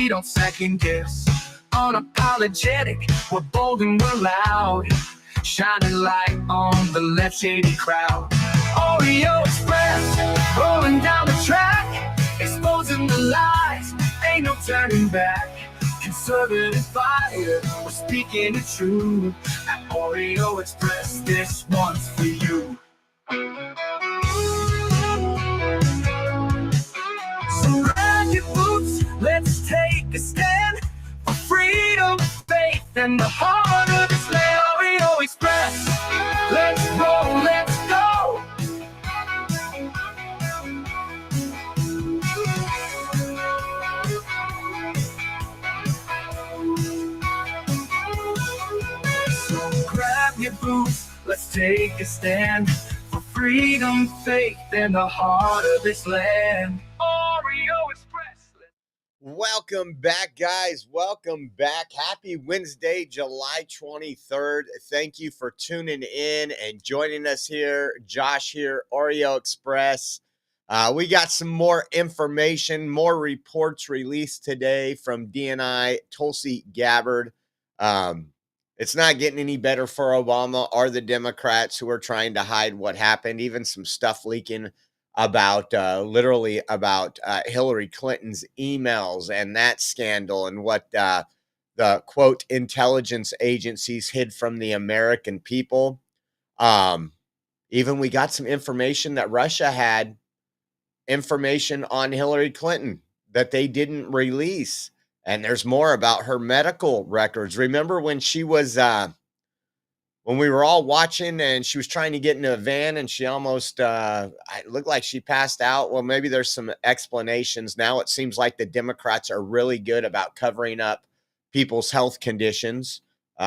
we don't second guess. Unapologetic, we're bold and we're loud, shining light on the left shady crowd. Oreo Express, rolling down the track, exposing the lies, ain't no turning back. Conservative fire, we're speaking the truth. At Oreo Express, this one's for you. So grab your boots, let's take a stand for freedom, faith, and the heart of this land. Oreo Express, let's roll, let's go. So grab your boots, let's take a stand for freedom, faith, and the heart of this land. Oreo Express. Welcome back, guys. Welcome back. Happy Wednesday, July 23rd. Thank you for tuning in and joining us here. Josh here, Oreo Express. We got some more information, more reports released today from DNI Tulsi Gabbard. It's not getting any better for Obama or the Democrats who are trying to hide what happened. Even some stuff leaking about literally about Hillary Clinton's emails and that scandal and what the quote intelligence agencies hid from the American people. Even we got some information that Russia had information on Hillary Clinton that they didn't release. And there's more about her medical records. Remember when she was when we were all watching and she was trying to get into a van and she almost it looked like she passed out? Well, maybe there's some explanations. Now it seems like the Democrats are really good about covering up people's health conditions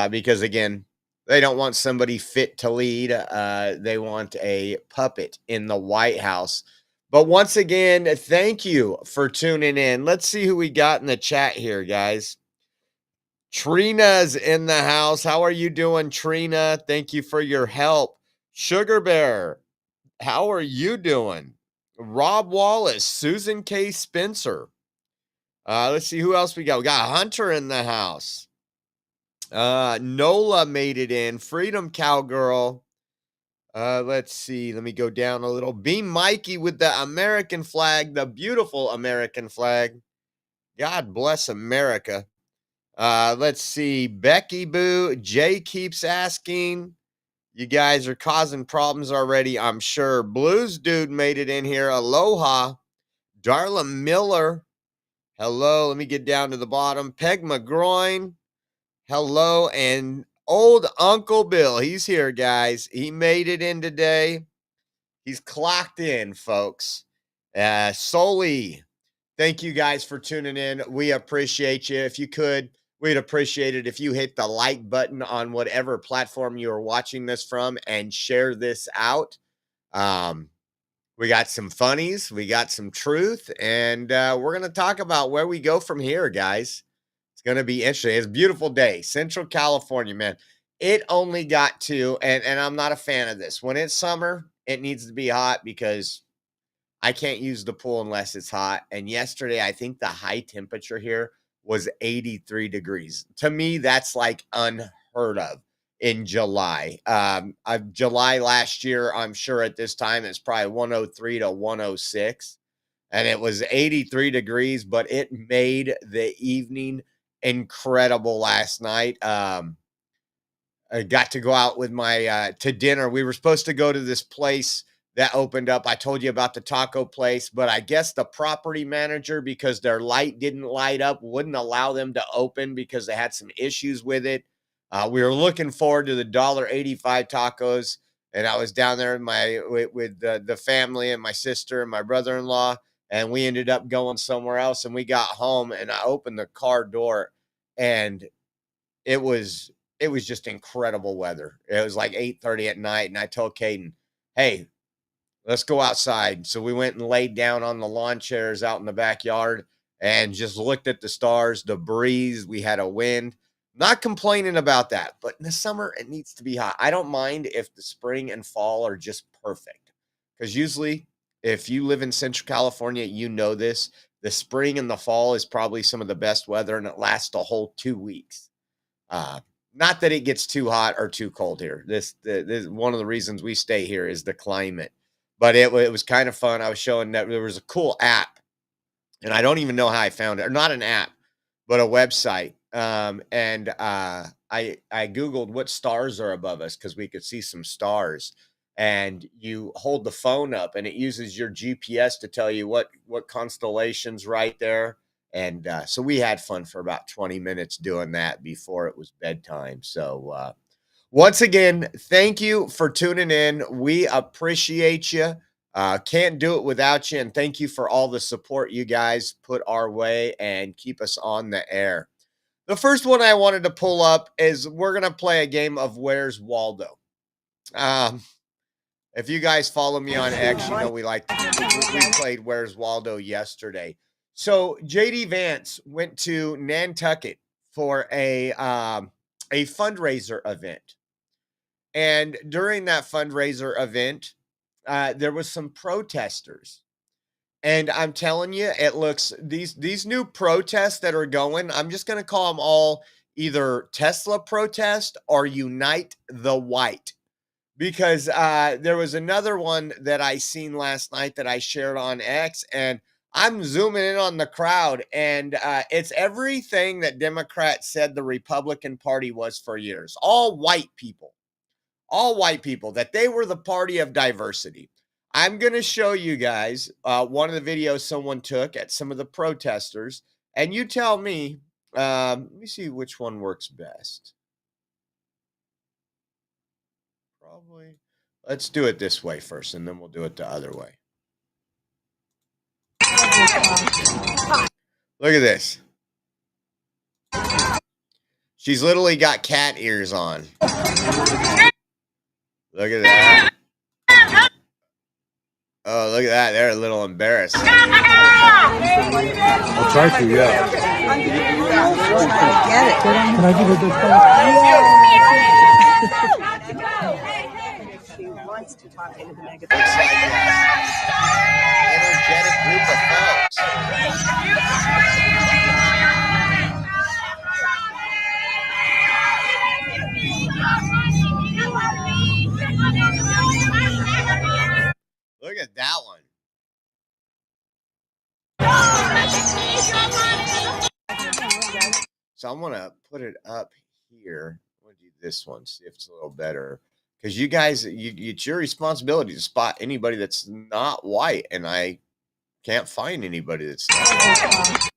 because, again, they don't want somebody fit to lead. They want a puppet in the White House. But once again, thank you for tuning in. Let's see who we got in the chat here, guys. Trina's in the house. How are you doing, Trina? Thank you for your help. Sugar Bear, how are you doing? Rob Wallace, Susan K. Spencer. Let's see who else we got. We got Hunter in the house. Nola made it in. Freedom Cowgirl. Let's see. Let me go down a little. Be Mikey with the American flag, the beautiful American flag. God bless America. Let's see. Becky Boo. Jay keeps asking. You guys are causing problems already, I'm sure. Blues Dude made it in here. Aloha. Darla Miller. Hello. Let me get down to the bottom. Peg McGroin. Hello. And old Uncle Bill. He's here, guys. He made it in today. He's clocked in, folks. Soli. Thank you guys for tuning in. We appreciate you. If you could, we'd appreciate it if you hit the like button on whatever platform you are watching this from and share this out. We got some funnies, we got some truth, and we're going to talk about where we go from here, guys. It's going to be interesting. It's a beautiful day. Central California, man. It only got to, and I'm not a fan of this. When it's summer, it needs to be hot because I can't use the pool unless it's hot. And yesterday, I think the high temperature here was 83 degrees. To me, that's like unheard of in July. July last year, I'm sure at this time, it's probably 103 to 106. And it was 83 degrees, but it made the evening incredible last night. I got to go out with my to dinner. We were supposed to go to this place that opened up. I told you about the taco place, but I guess the property manager, because their light didn't light up, wouldn't allow them to open because they had some issues with it. We were looking forward to the $1.85 tacos, and I was down there with the family and my sister and my brother-in-law, and we ended up going somewhere else. And we got home, and I opened the car door, and it was just incredible weather. It was like 8:30 at night, and I told Caden, hey, let's go outside. So we went and laid down on the lawn chairs out in the backyard and just looked at the stars, the breeze. We had a wind. Not complaining about that, but in the summer, it needs to be hot. I don't mind if the spring and fall are just perfect, because usually if you live in Central California, you know this. The spring and the fall is probably some of the best weather, and it lasts a whole 2 weeks. Not that it gets too hot or too cold here. This one of the reasons we stay here is the climate. But it was kind of fun. I was showing that there was a cool app, and I don't even know how I found it. Or not an app, but a website. I Googled what stars are above us because we could see some stars. And you hold the phone up, and it uses your GPS to tell you what constellation's right there. And so we had fun for about 20 minutes doing that before it was bedtime. So once again, thank you for tuning in. We appreciate you. Can't do it without you. And thank you for all the support you guys put our way and keep us on the air. The first one I wanted to pull up is we're going to play a game of Where's Waldo. If you guys follow me on X, you know we played Where's Waldo yesterday. So JD Vance went to Nantucket for a fundraiser event. And during that fundraiser event, there was some protesters. And I'm telling you, it looks, these new protests that are going, I'm just going to call them all either Tesla protest or Unite the White. Because there was another one that I seen last night that I shared on X, and I'm zooming in on the crowd, and it's everything that Democrats said the Republican Party was for years. All white people, that they were the party of diversity. I'm going to show you guys one of the videos someone took at some of the protesters, and you tell me, let me see which one works best. Probably. Let's do it this way first, and then we'll do it the other way. Look at this. She's literally got cat ears on. Look at that. Oh, look at that. They're a little embarrassed. I'll try to, yeah. Get it. Can I give it this She wants to talk into the megaphone. Looks like an energetic group of folks. Look at that one. So I'm going to put it up here. I'm going to do this one, see if it's a little better. Because you guys, it's your responsibility to spot anybody that's not white. And I can't find anybody that's not white.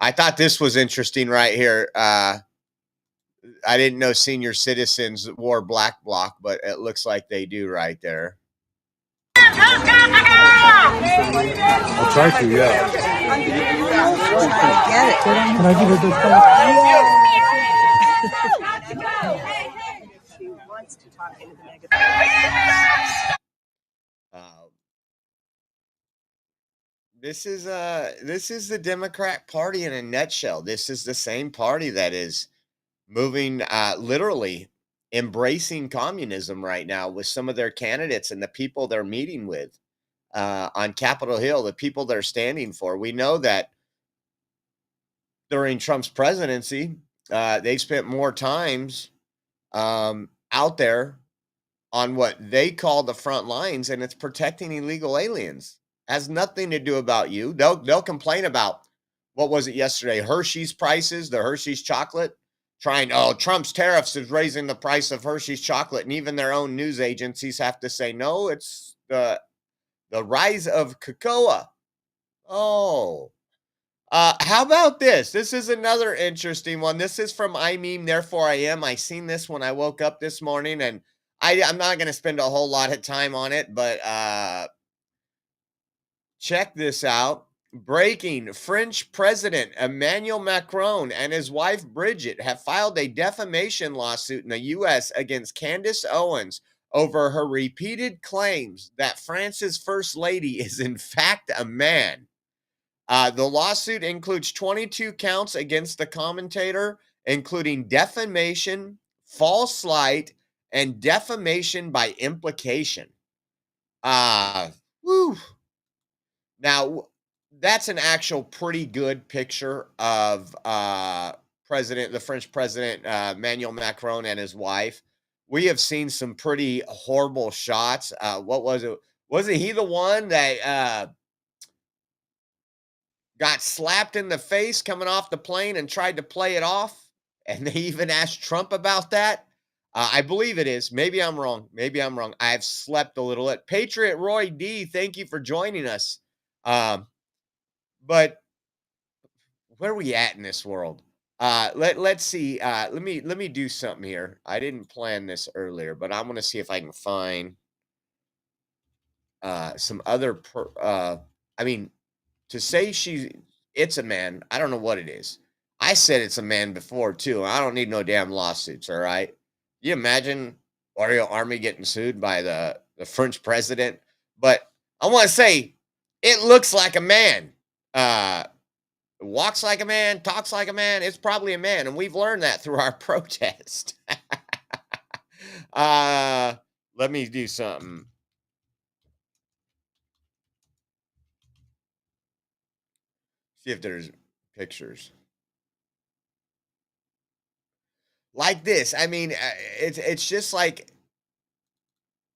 I thought this was interesting right here. I didn't know senior citizens wore black bloc, but it looks like they do right there. I'll try to, yeah. Get it. Can I give it this She wants to talk into the megaphone. This is the Democrat Party in a nutshell. This is the same party that is moving, literally embracing communism right now with some of their candidates and the people they're meeting with on Capitol Hill, the people they're standing for. We know that during Trump's presidency, they spent more times out there on what they call the front lines, and it's protecting illegal aliens. Has nothing to do about you. They'll complain about, what was it yesterday? Hershey's prices, the Hershey's chocolate. Trump's tariffs is raising the price of Hershey's chocolate, and even their own news agencies have to say, no, it's the rise of cocoa. Oh. How about this? This is another interesting one. This is from I Meme, Therefore I Am. I seen this when I woke up this morning, and I'm not going to spend a whole lot of time on it, but check this out. Breaking: French President Emmanuel Macron and his wife Brigitte have filed a defamation lawsuit in the U.S. against Candace Owens over her repeated claims that France's First Lady is in fact a man. The lawsuit includes 22 counts against the commentator, including defamation, false light, and defamation by implication. Woo. Now, that's an actual pretty good picture of the French president, Emmanuel Macron, and his wife. We have seen some pretty horrible shots. What was it? Wasn't he the one that got slapped in the face coming off the plane and tried to play it off? And they even asked Trump about that. I believe it is. Maybe I'm wrong. Maybe I'm wrong. I've slept a little bit. Patriot Roy D, thank you for joining us. But where are we at in this world? Let's see. Let me do something here. I didn't plan this earlier, but I'm gonna see if I can find some other. I mean, to say it's a man. I don't know what it is. I said it's a man before too. I don't need no damn lawsuits. All right. You imagine Oreo Army getting sued by the French president? But I want to say it looks like a man. Walks like a man, talks like a man. It's probably a man, and we've learned that through our protest. Let me do something. See if there's pictures like this. I mean, it's just like,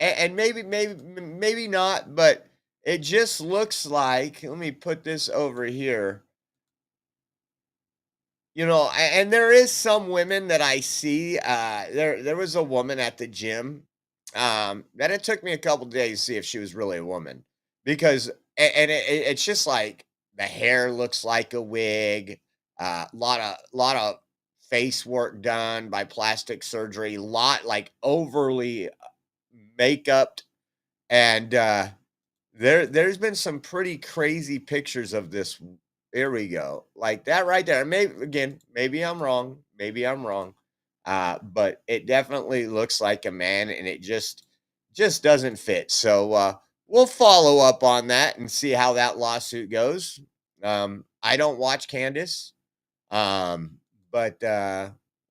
and maybe not, but it just looks like. Let me put this over here. You know, and there is some women that I see. There was a woman at the gym that it took me a couple days to see if she was really a woman, because it's just like the hair looks like a wig. Lot of face work done by plastic surgery. Lot like overly makeup, and there's been some pretty crazy pictures of this. Here we go. Like that right there. Maybe I'm wrong. Maybe I'm wrong. But it definitely looks like a man, and it just doesn't fit. So we'll follow up on that and see how that lawsuit goes. I don't watch Candace. But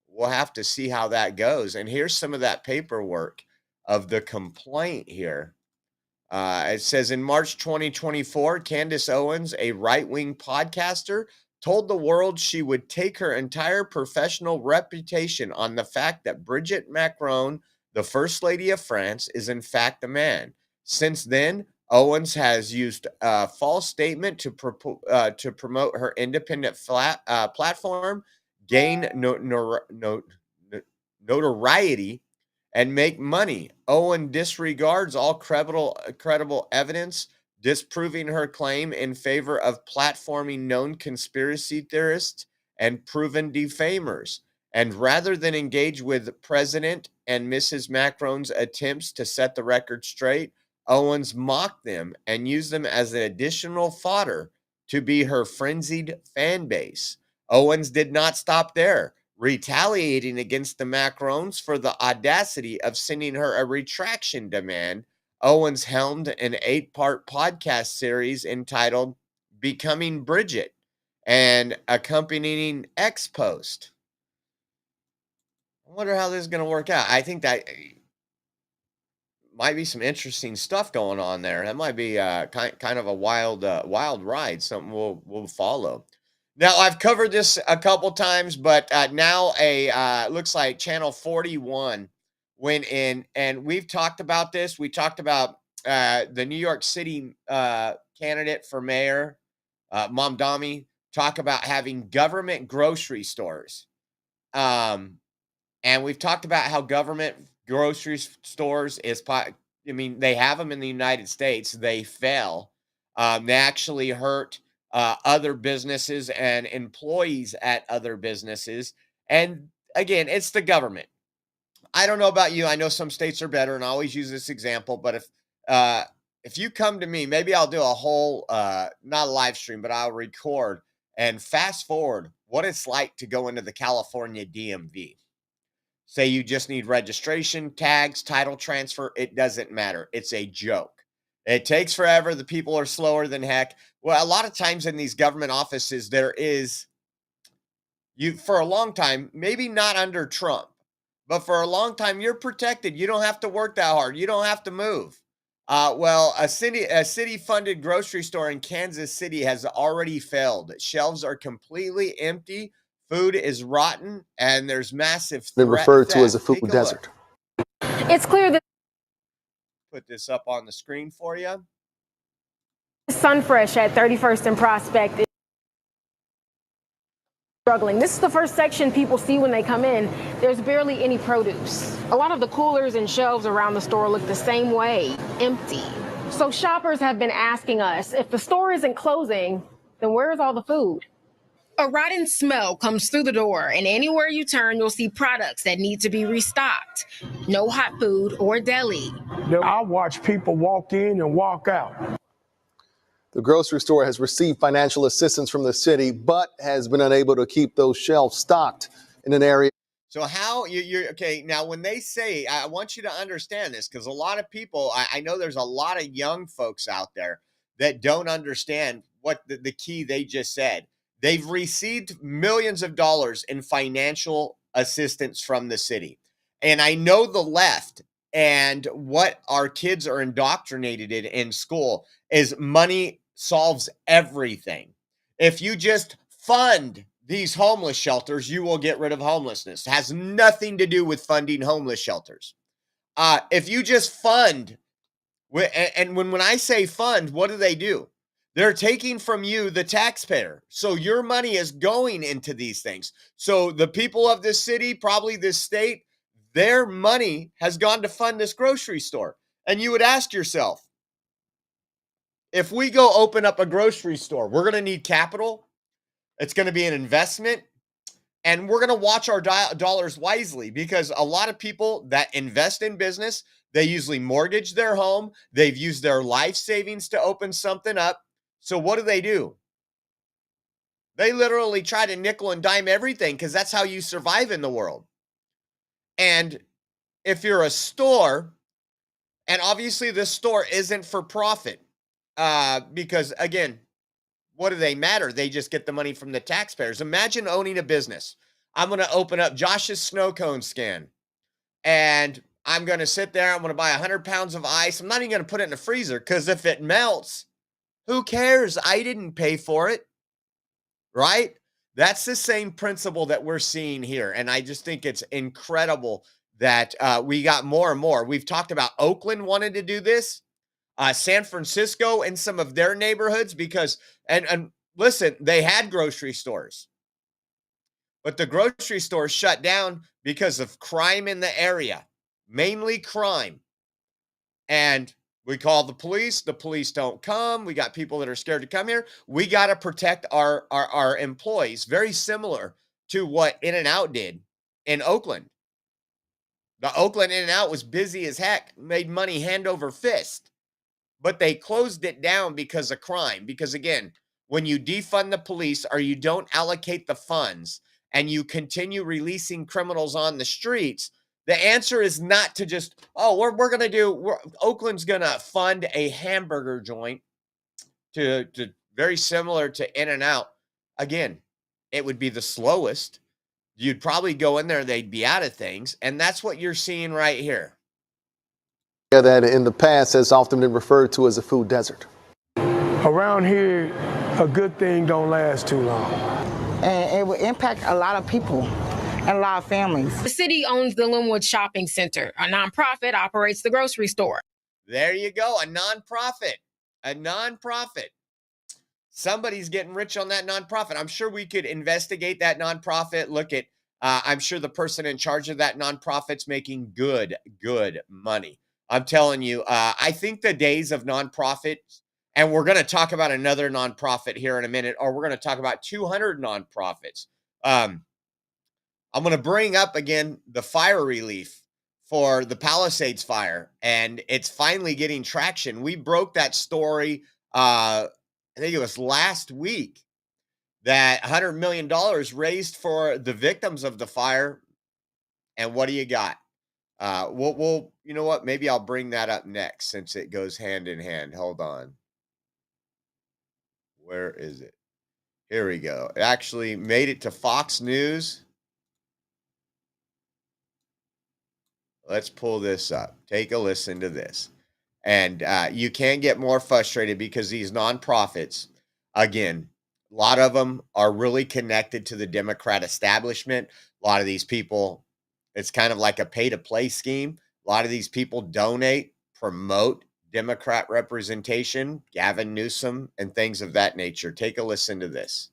we'll have to see how that goes. And here's some of that paperwork of the complaint here. It says in March 2024, Candace Owens, a right-wing podcaster, told the world she would take her entire professional reputation on the fact that Brigitte Macron, the First Lady of France, is in fact a man. Since then, Owens has used a false statement to promote her independent platform, gain notoriety, and make money. Owen disregards all credible evidence, disproving her claim in favor of platforming known conspiracy theorists and proven defamers. And rather than engage with President and Mrs. Macron's attempts to set the record straight, Owens mocked them and used them as an additional fodder to be her frenzied fan base. Owens did not stop there, retaliating against the Macrons for the audacity of sending her a retraction demand. Owens helmed an 8-part podcast series entitled Becoming Bridget and accompanying X post. I wonder how this is going to work out. I think that might be some interesting stuff going on there. That might be kind of a wild ride, something we'll follow. Now, I've covered this a couple times, but now looks like Channel 41 went in, and we've talked about this. We talked about the New York City candidate for mayor, Mamdani, talk about having government grocery stores. And we've talked about how government grocery stores they have them in the United States. They fail. They actually hurt other businesses and employees at other businesses. And again, it's the government. I don't know about you. I know some states are better, and I always use this example. But if you come to me, maybe I'll do a whole not a live stream, but I'll record and fast forward what it's like to go into the California DMV. Say you just need registration, tags, title transfer. It doesn't matter. It's a joke. It takes forever. The people are slower than heck. Well, a lot of times in these government offices, for a long time, maybe not under Trump, but for a long time, you're protected. You don't have to work that hard. You don't have to move. Well, a city-funded grocery store in Kansas City has already failed. Shelves are completely empty. Food is rotten, and there's massive Been threat referred to as a theft. food Take a desert. look. It's clear that Put this up on the screen for you. Sunfresh at 31st and Prospect is struggling. This is the first section people see when they come in. There's barely any produce. A lot of the coolers and shelves around the store look the same way, empty. So shoppers have been asking us, if the store isn't closing, then where's all the food? A rotten smell comes through the door, and anywhere you turn, you'll see products that need to be restocked. No hot food or deli. I watch people walk in and walk out. The grocery store has received financial assistance from the city, but has been unable to keep those shelves stocked in an area. So how you're okay now when they say, I want you to understand this, because a lot of people, I know there's a lot of young folks out there that don't understand what the key they just said. They've received millions of dollars in financial assistance from the city. And I know the left and what our kids are indoctrinated in school is money solves everything. If you just fund these homeless shelters, you will get rid of homelessness. It has nothing to do with funding homeless shelters. If you just fund, and when I say fund, what do? They're taking from you, the taxpayer. So your money is going into these things. So the people of this city, probably this state, their money has gone to fund this grocery store. And you would ask yourself, if we go open up a grocery store, we're going to need capital. It's going to be an investment. And we're going to watch our dollars wisely, because a lot of people that invest in business, they usually mortgage their home. They've used their life savings to open something up. So what do? They literally try to nickel and dime everything, because that's how you survive in the world. And if you're a store, and obviously this store isn't for profit, because again, what do they matter? They just get the money from the taxpayers. Imagine owning a business. I'm going to open up Josh's snow cone stand, and I'm going to sit there. I'm going to buy 100 pounds of ice. I'm not even going to put it in the freezer, because if it melts, who cares? I didn't pay for it, right? That's the same principle that we're seeing here. And I just think it's incredible that we got more and more. We've talked about Oakland wanted to do this, San Francisco and some of their neighborhoods, because, and listen, they had grocery stores, but the grocery stores shut down because of crime in the area, mainly crime. And we call the police don't come. We got people that are scared to come here. We got to protect our employees, very similar to what In-N-Out did in Oakland. The Oakland In-N-Out was busy as heck, made money hand over fist, but they closed it down because of crime. Because again, when you defund the police, or you don't allocate the funds, and you continue releasing criminals on the streets, the answer is not to just, we're going to do, Oakland's going to fund a hamburger joint to very similar to In-N-Out. Again, it would be the slowest. You'd probably go in there, they'd be out of things. And that's what you're seeing right here. That in the past has often been referred to as a food desert. Around here, a good thing don't last too long. And it will impact a lot of people and a lot of families. The city owns the Linwood Shopping Center. A nonprofit operates the grocery store. There you go, a nonprofit. Somebody's getting rich on that nonprofit. I'm sure we could investigate that nonprofit, look at, I'm sure the person in charge of that nonprofit's making good money. I'm telling you, I think the days of nonprofits, and we're going to talk about another nonprofit here in a minute, or we're going to talk about 200 nonprofits. I'm going to bring up again the fire relief for the Palisades fire, and it's finally getting traction. We broke that story, I think it was last week, that $100 million raised for the victims of the fire. And what do you got? We'll, you know what? Maybe I'll bring that up next, since it goes hand in hand. Hold on. Where is it? Here we go. It actually made it to Fox News. Let's pull this up. Take a listen to this. And you can't get more frustrated because these nonprofits, again, a lot of them are really connected to the Democrat establishment. A lot of these people, it's kind of like a pay-to-play scheme. A lot of these people donate, promote Democrat representation, Gavin Newsom, and things of that nature. Take a listen to this.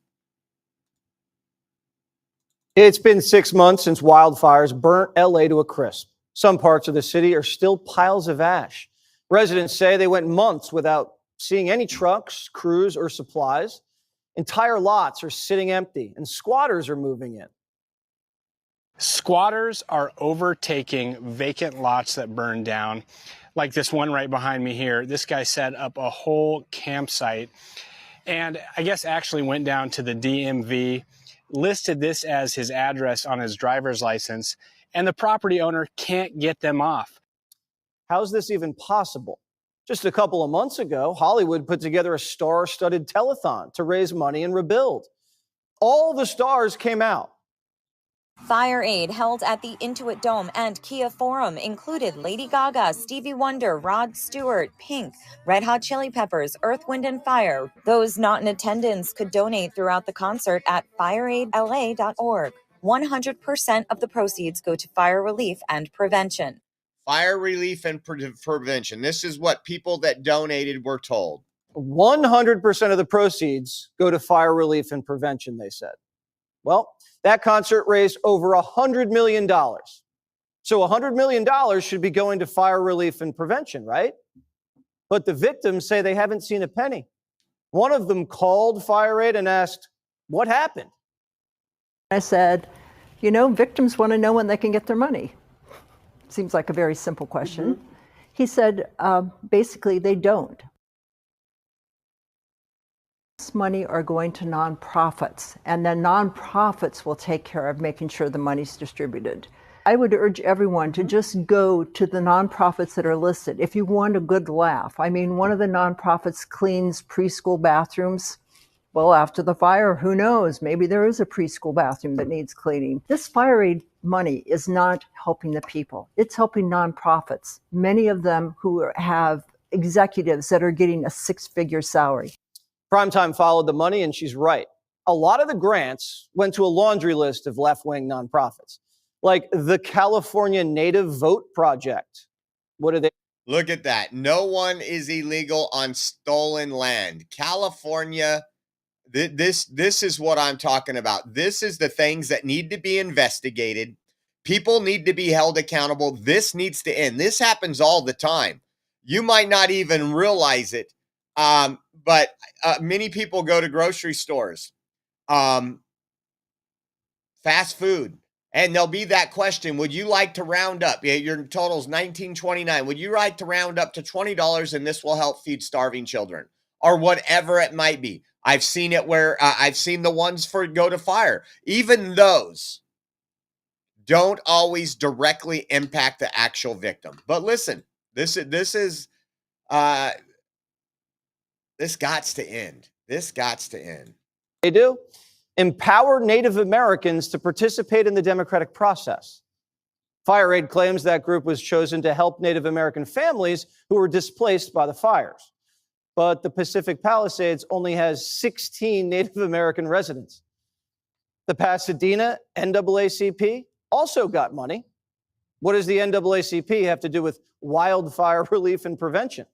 It's been 6 months since wildfires burnt LA to a crisp. Some parts of the city are still piles of ash. Residents say they went months without seeing any trucks, crews, or supplies. Entire lots are sitting empty, and squatters are moving in. Squatters are overtaking vacant lots that burned down, like this one right behind me here. This guy set up a whole campsite and I guess actually went down to the DMV, listed this as his address on his driver's license, and the property owner can't get them off. How's this even possible? Just a couple of months ago, Hollywood put together a star-studded telethon to raise money and rebuild. All the stars came out. Fire aid held at the Intuit Dome and Kia Forum included Lady Gaga, Stevie Wonder, Rod Stewart, Pink, Red Hot Chili Peppers, Earth, Wind & Fire. Those not in attendance could donate throughout the concert at fireaidla.org. 100% of the proceeds go to fire relief and prevention. Fire relief and prevention. This is what people that donated were told. 100% of the proceeds go to fire relief and prevention, they said. Well, that concert raised over $100 million. So $100 million should be going to fire relief and prevention, right? But the victims say they haven't seen a penny. One of them called Fire Aid and asked, what happened? I said, you know, victims want to know when they can get their money. Seems like a very simple question. Mm-hmm. He said, basically, they don't. This money are going to nonprofits, and then nonprofits will take care of making sure the money's distributed. I would urge everyone to just go to the nonprofits that are listed if you want a good laugh. I mean, one of the nonprofits cleans preschool bathrooms. Well, after the fire, who knows? Maybe there is a preschool bathroom that needs cleaning. This fire aid money is not helping the people. It's helping nonprofits, many of them who have executives that are getting a six-figure salary. Primetime followed the money, and she's right. A lot of the grants went to a laundry list of left-wing nonprofits, like the California Native Vote Project. What are they? Look at that. No one is illegal on stolen land. California, this is what I'm talking about. This is the things that need to be investigated. People need to be held accountable. This needs to end. This happens all the time. You might not even realize it. But many people go to grocery stores, fast food, and there'll be that question, would you like to round up? Yeah, your total's $19.29. Would you like to round up to $20 and this will help feed starving children? Or whatever it might be. I've seen it where I've seen the ones for go to fire. Even those don't always directly impact the actual victim. But listen, this gots to end. This gots to end. They do. Empower Native Americans to participate in the democratic process. Fire Aid claims that group was chosen to help Native American families who were displaced by the fires. But the Pacific Palisades only has 16 Native American residents. The Pasadena NAACP also got money. What does the NAACP have to do with wildfire relief and prevention?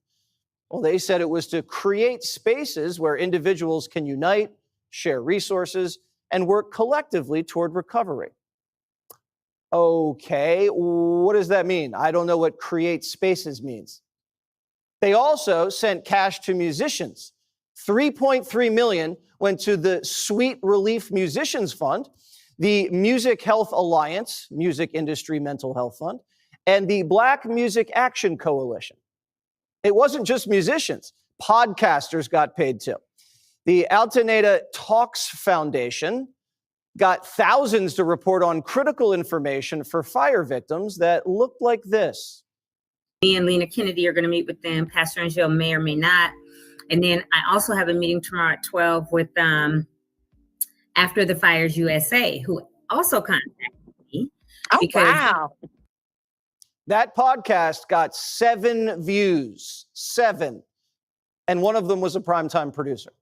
Well, they said it was to create spaces where individuals can unite, share resources, and work collectively toward recovery. Okay, what does that mean? I don't know what create spaces means. They also sent cash to musicians. $3.3 million went to the Sweet Relief Musicians Fund, the Music Health Alliance, Music Industry Mental Health Fund, and the Black Music Action Coalition. It wasn't just musicians. Podcasters got paid too. The Altaneda Talks Foundation got thousands to report on critical information for fire victims that looked like this. Me and Lena Kennedy are going to meet with them. Pastor Angel may or may not. And then I also have a meeting tomorrow at 12 with After the Fires USA, who also contacted me. Oh, wow. That podcast got 7 views, 7. And one of them was a primetime producer.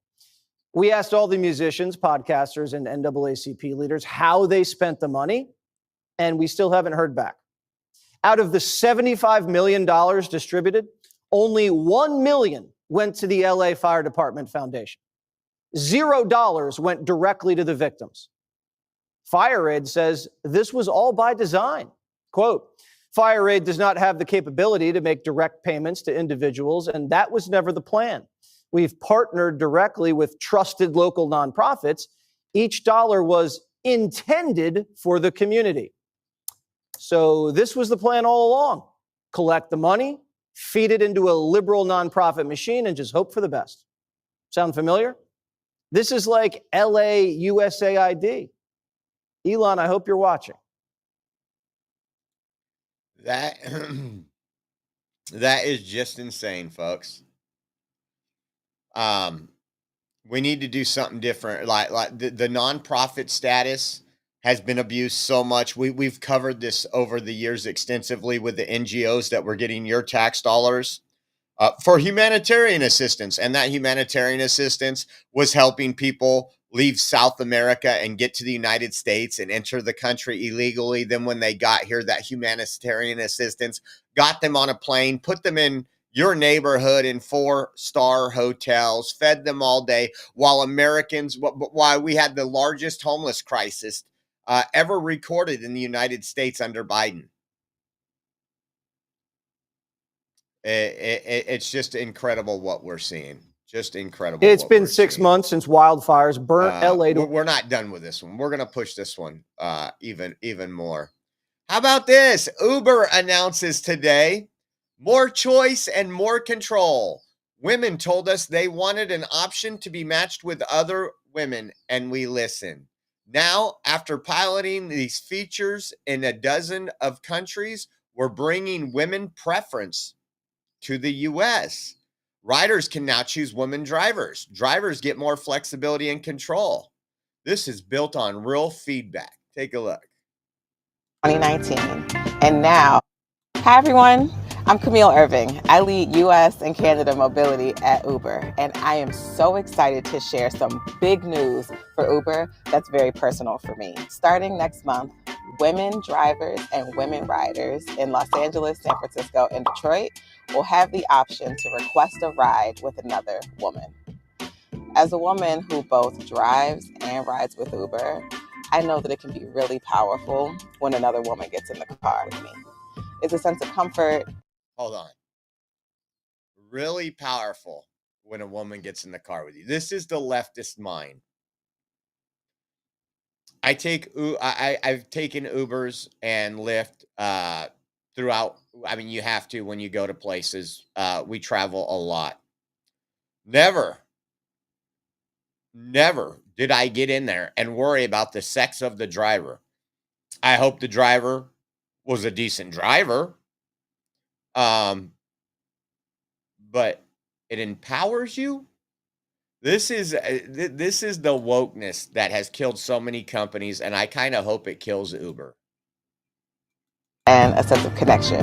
We asked all the musicians, podcasters, and NAACP leaders how they spent the money, and we still haven't heard back. Out of the $75 million distributed, only $1 million went to the LA Fire Department Foundation. $0 went directly to the victims. FireAid says this was all by design. Quote, FireAid does not have the capability to make direct payments to individuals, and that was never the plan. We've partnered directly with trusted local nonprofits. Each dollar was intended for the community. So this was the plan all along. Collect the money, feed it into a liberal nonprofit machine, and just hope for the best. Sound familiar? This is like LA USAID. Elon, I hope you're watching. That that is just insane, folks. We need to do something different. Like the nonprofit status has been abused so much. We've covered this over the years extensively with the NGOs that were getting your tax dollars for humanitarian assistance, and that humanitarian assistance was helping people leave South America and get to the United States and enter the country illegally. Then when they got here, that humanitarian assistance got them on a plane, put them in your neighborhood in 4-star hotels, fed them all day, while we had the largest homeless crisis ever recorded in the United States under Biden. It's just incredible what we're seeing. Just incredible. It's been 6 months since wildfires burnt LA. We're not done with this one. We're going to push this one even more. How about this? Uber announces today more choice and more control. Women told us they wanted an option to be matched with other women, and we listened. Now, after piloting these features in a dozen of countries, we're bringing women preference to the U.S. Riders can now choose women drivers. Drivers get more flexibility and control. This is built on real feedback. Take a look. 2019. And now, hi everyone. I'm Camille Irving. I lead US and Canada mobility at Uber, and I am so excited to share some big news for Uber that's very personal for me. Starting next month, women drivers and women riders in Los Angeles, San Francisco, and Detroit will have the option to request a ride with another woman. As a woman who both drives and rides with Uber, I know that it can be really powerful when another woman gets in the car with me. It's a sense of comfort. Hold on. Really powerful when a woman gets in the car with you. This is the leftist mind. I've taken Ubers and Lyft throughout. I mean, you have to when you go to places. We travel a lot. Never did I get in there and worry about the sex of the driver. I hope the driver was a decent driver. But it empowers you. This is the wokeness that has killed so many companies, and I kind of hope it kills Uber. And a sense of connection.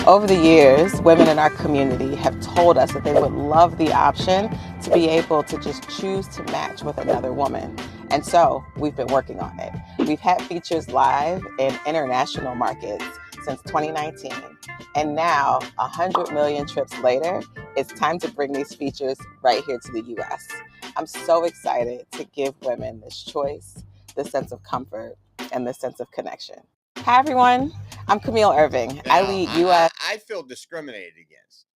Over the years, women in our community have told us that they would love the option to be able to just choose to match with another woman. And so we've been working on it. We've had features live in international markets since 2019. And now, 100 million trips later, it's time to bring these features right here to the US. I'm so excited to give women this choice, this sense of comfort, and this sense of connection. Hi, everyone. I'm Camille Irving. Now, I lead US I feel discriminated against.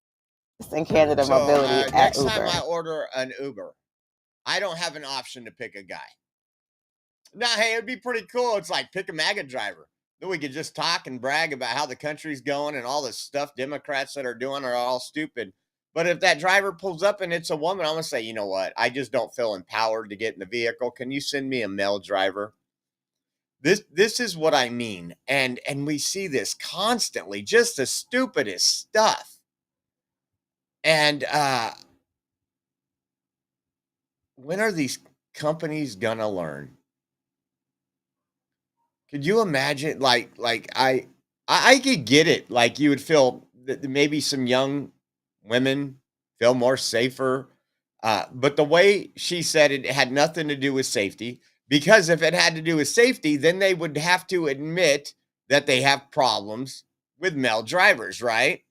and Canada mobility at next Uber. time I order an Uber, I don't have an option to pick a guy. Now, hey, it'd be pretty cool. It's like pick a MAGA driver. Then we could just talk and brag about how the country's going and all the stuff Democrats that are doing are all stupid. But if that driver pulls up and it's a woman, I'm going to say, you know what? I just don't feel empowered to get in the vehicle. Can you send me a male driver? This is what I mean. And we see this constantly, just the stupidest stuff. And when are these companies going to learn? Could you imagine, like I could get it. Like you would feel that maybe some young women feel more safer. But the way she said it had nothing to do with safety, because if it had to do with safety, then they would have to admit that they have problems with male drivers, right?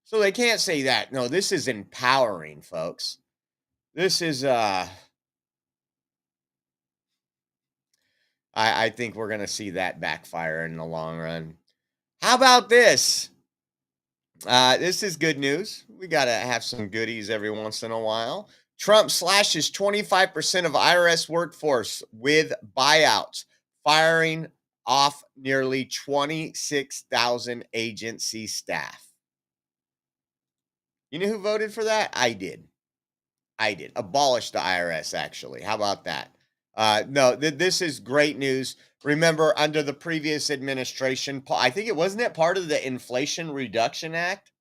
So they can't say that. No, this is empowering, folks. This is I think we're gonna see that backfire in the long run. How about this? This is good news. We gotta have some goodies every once in a while. Trump slashes 25% of IRS workforce with buyouts, firing off nearly 26,000 agency staff. You know who voted for that? I did. Abolish the IRS, actually. How about that? No, this is great news. Remember, under the previous administration, I think it wasn't it part of the Inflation Reduction Act,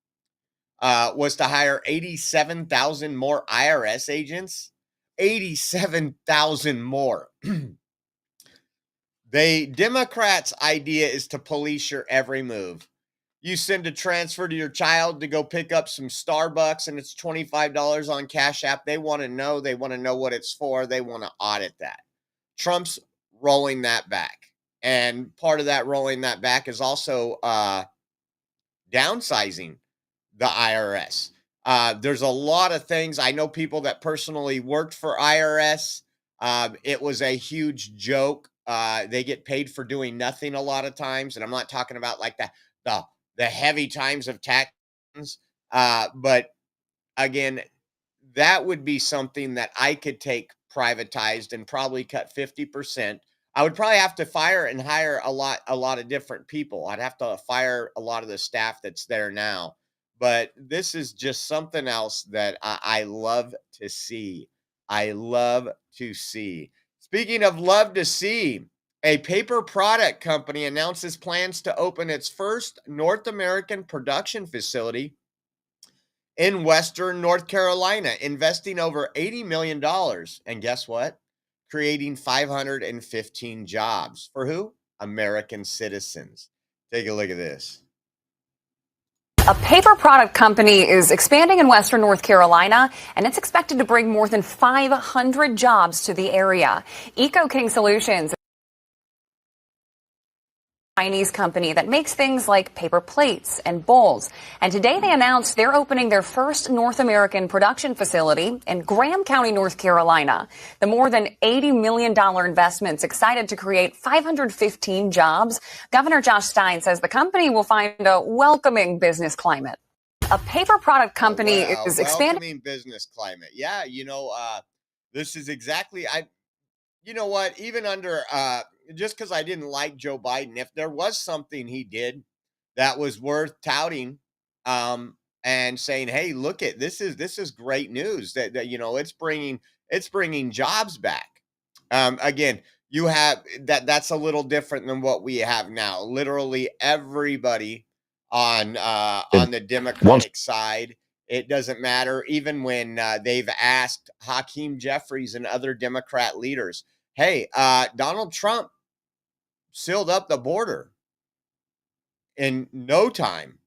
was to hire 87,000 more IRS agents. 87,000 more. Democrats' idea is to police your every move. You send a transfer to your child to go pick up some Starbucks and it's $25 on Cash App. They want to know. They want to know what it's for. They want to audit that. Trump's rolling that back. And part of that rolling that back is also downsizing the IRS. There's a lot of things. I know people that personally worked for IRS. It was a huge joke. They get paid for doing nothing a lot of times. And I'm not talking about like the heavy times of taxes. But again, that would be something that I could take privatized and probably cut 50%. I would probably have to fire and hire a lot of different people. I'd have to fire a lot of the staff that's there now. But this is just something else that I love to see. I love to see. Speaking of love to see, a paper product company announces plans to open its first North American production facility in Western North Carolina, investing over $80 million. And guess what? Creating 515 jobs. For who? American citizens. Take a look at this. A paper product company is expanding in Western North Carolina, and it's expected to bring more than 500 jobs to the area. Eco King Solutions, Chinese company that makes things like paper plates and bowls. And today they announced they're opening their first North American production facility in Graham County, North Carolina. The more than $80 million investment's excited to create 515 jobs. Governor Josh Stein says the company will find a welcoming business climate. A paper product company is expanding. Welcoming business climate. Yeah, this is exactly, you know what, even under, just because I didn't like Joe Biden, if there was something he did that was worth touting, and saying, "Hey, look at this is great news that it's bringing jobs back." Again, you have that's a little different than what we have now. Literally everybody on the Democratic side. It doesn't matter. Even when they've asked Hakeem Jeffries and other Democrat leaders, hey, Donald Trump sealed up the border in no time.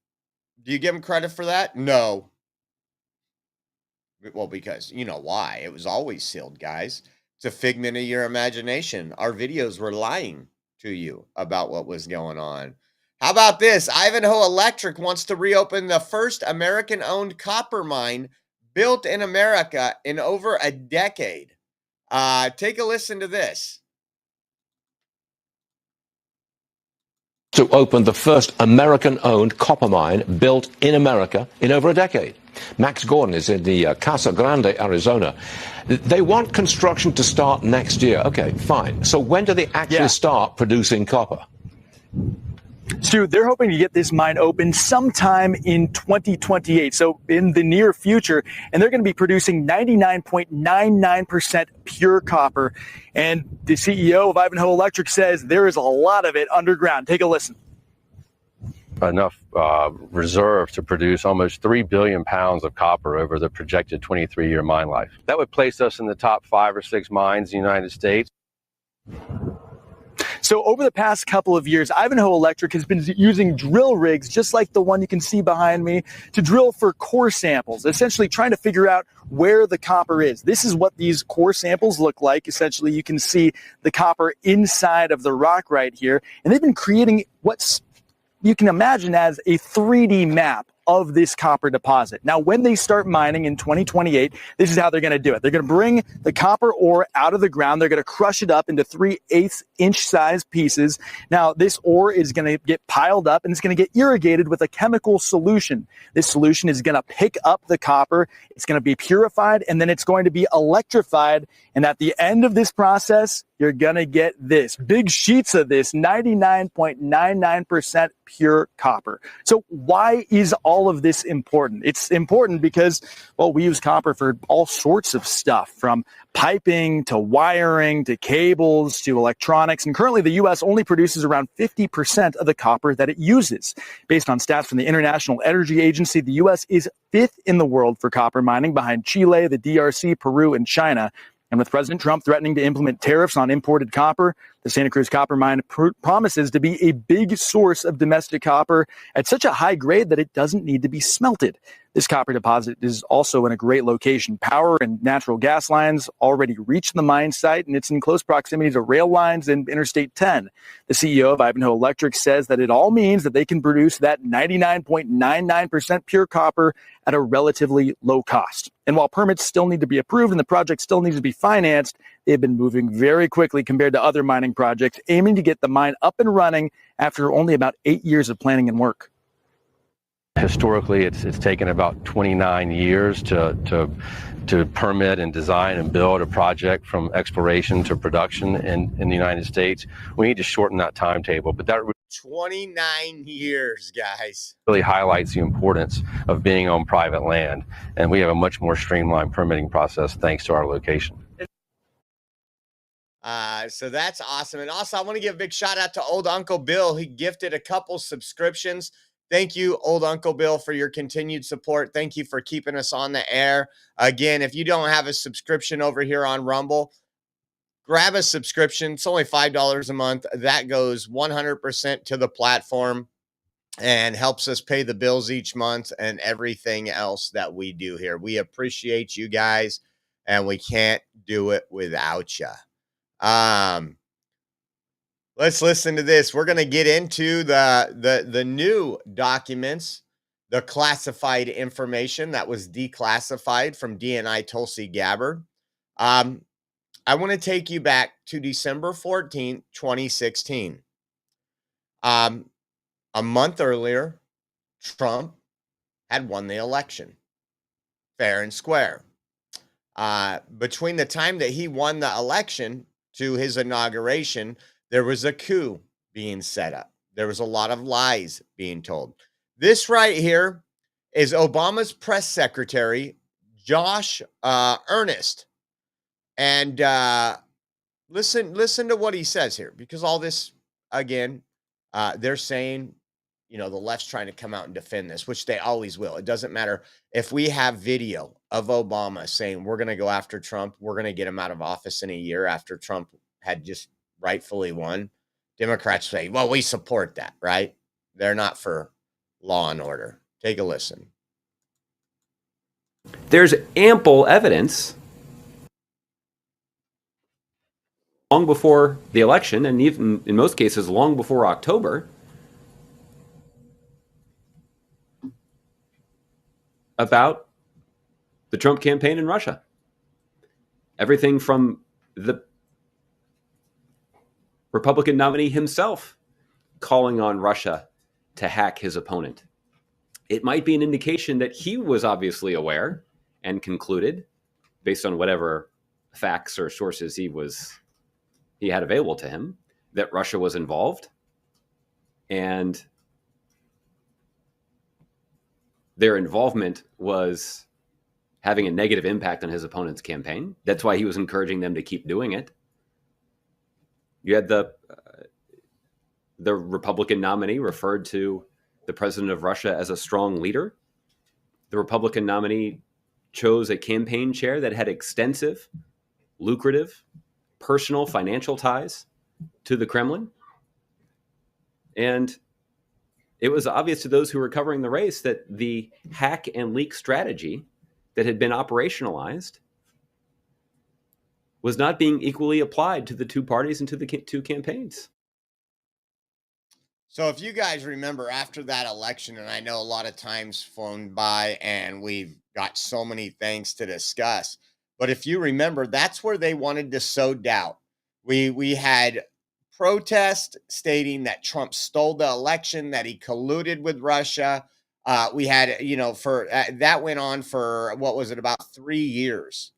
Do you give him credit for that? No. Well, because you know why. It was always sealed, guys. It's a figment of your imagination. Our videos were lying to you about what was going on. How about this? Ivanhoe Electric wants to reopen the first American-owned copper mine built in America in over a decade. Take a listen to this. To open the first American-owned copper mine built in America in over a decade. Max Gordon is in the Casa Grande, Arizona. They want construction to start next year. Okay, fine. So when do they actually start producing copper? Stu, they're hoping to get this mine open sometime in 2028, so in the near future, and they're going to be producing 99.99% pure copper. And the CEO of Ivanhoe Electric says there is a lot of it underground. Take a listen. Enough reserve to produce almost 3 billion pounds of copper over the projected 23-year mine life. That would place us in the top 5 or 6 mines in the United States. So over the past couple of years, Ivanhoe Electric has been using drill rigs, just like the one you can see behind me, to drill for core samples, essentially trying to figure out where the copper is. This is what these core samples look like. Essentially, you can see the copper inside of the rock right here. And they've been creating what's you can imagine as a 3D map of this copper deposit. Now, when they start mining in 2028, this is how they're going to do it. They're going to bring the copper ore out of the ground. They're going to crush it up into 3/8 inch size pieces. Now, this ore is going to get piled up and it's going to get irrigated with a chemical solution. This solution is going to pick up the copper. It's going to be purified and then it's going to be electrified. And at the end of this process, you're going to get this big sheets of this 99.99% pure copper. So why is all of this important? It's important because, well, we use copper for all sorts of stuff, from piping to wiring to cables to electronics. And currently the U.S. only produces around 50% of the copper that it uses. Based on stats from the International Energy Agency, the U.S. is 5th in the world for copper mining, behind Chile, the DRC, Peru, and China. And with President Trump threatening to implement tariffs on imported copper, the Santa Cruz copper mine promises to be a big source of domestic copper at such a high grade that it doesn't need to be smelted. This copper deposit is also in a great location. Power and natural gas lines already reach the mine site, and it's in close proximity to rail lines and Interstate 10. The CEO of Ivanhoe Electric says that it all means that they can produce that 99.99% pure copper at a relatively low cost. And while permits still need to be approved and the project still needs to be financed, they've been moving very quickly compared to other mining projects, aiming to get the mine up and running after only about 8 years of planning and work. Historically, it's taken about 29 years to permit and design and build a project from exploration to production in the United States. We need to shorten that timetable, but that 29 years, guys. really highlights the importance of being on private land, and we have a much more streamlined permitting process thanks to our location. So that's awesome. And also, I want to give a big shout out to old Uncle Bill. He gifted a couple subscriptions. Thank you, old Uncle Bill, for your continued support. Thank you for keeping us on the air. Again, if you don't have a subscription over here on Rumble, grab a subscription. It's only $5 a month. That goes 100% to the platform and helps us pay the bills each month and everything else that we do here. We appreciate you guys, and we can't do it without you. Let's listen to this. We're going to get into the new documents, the classified information that was declassified from DNI Tulsi Gabbard. I want to take you back to December 14th, 2016. A month earlier, Trump had won the election, fair and square. Between the time that he won the election to his inauguration, there was a coup being set up. There was a lot of lies being told. This right here is Obama's press secretary, Josh Earnest. And listen to what he says here, because all this, again, they're saying, you know, the left's trying to come out and defend this, which they always will. It doesn't matter if we have video of Obama saying we're going to go after Trump, we're going to get him out of office in a year after Trump had just rightfully won. Democrats say, well, we support that, right? They're not for law and order. Take a listen. There's ample evidence long before the election, and even in most cases long before October, about the Trump campaign in Russia. Everything from the Republican nominee himself calling on Russia to hack his opponent. It might be an indication that he was obviously aware and concluded, based on whatever facts or sources he had available to him, that Russia was involved, and their involvement was having a negative impact on his opponent's campaign. That's why he was encouraging them to keep doing it. You had the Republican nominee referred to the president of Russia as a strong leader. The Republican nominee chose a campaign chair that had extensive, lucrative, personal financial ties to the Kremlin. And it was obvious to those who were covering the race that the hack and leak strategy that had been operationalized was not being equally applied to the two parties and to the two campaigns. So if you guys remember after that election, and I know a lot of times flown by and we've got so many things to discuss, but if you remember, that's where they wanted to sow doubt. We had protest stating that Trump stole the election, that he colluded with Russia. We had, for that went on for, what was it, about 3 years.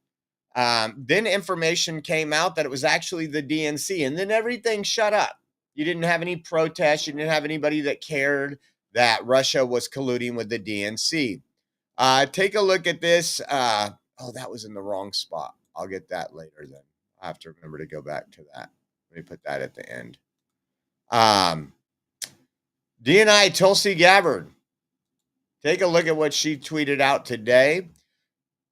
Then information came out that it was actually the DNC, and then everything shut up. You didn't have any protests. You didn't have anybody that cared that Russia was colluding with the DNC. Take a look at this. Oh, that was in the wrong spot. I'll get that later then. I have to remember to go back to that. Let me put that at the end. DNI Tulsi Gabbard. Take a look at what she tweeted out today.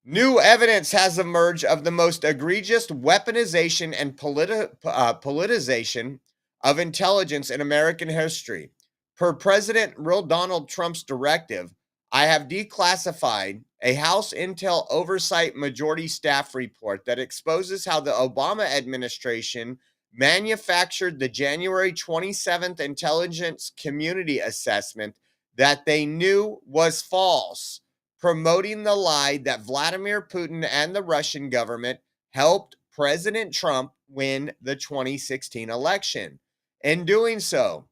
New evidence has emerged of the most egregious weaponization and politicization of intelligence in American history. Per President real Donald Trump's directive, I have declassified a House Intel Oversight Majority Staff report that exposes how the Obama administration manufactured the January 27th intelligence community assessment that they knew was false, promoting the lie that Vladimir Putin and the Russian government helped President Trump win the 2016 election. In doing so,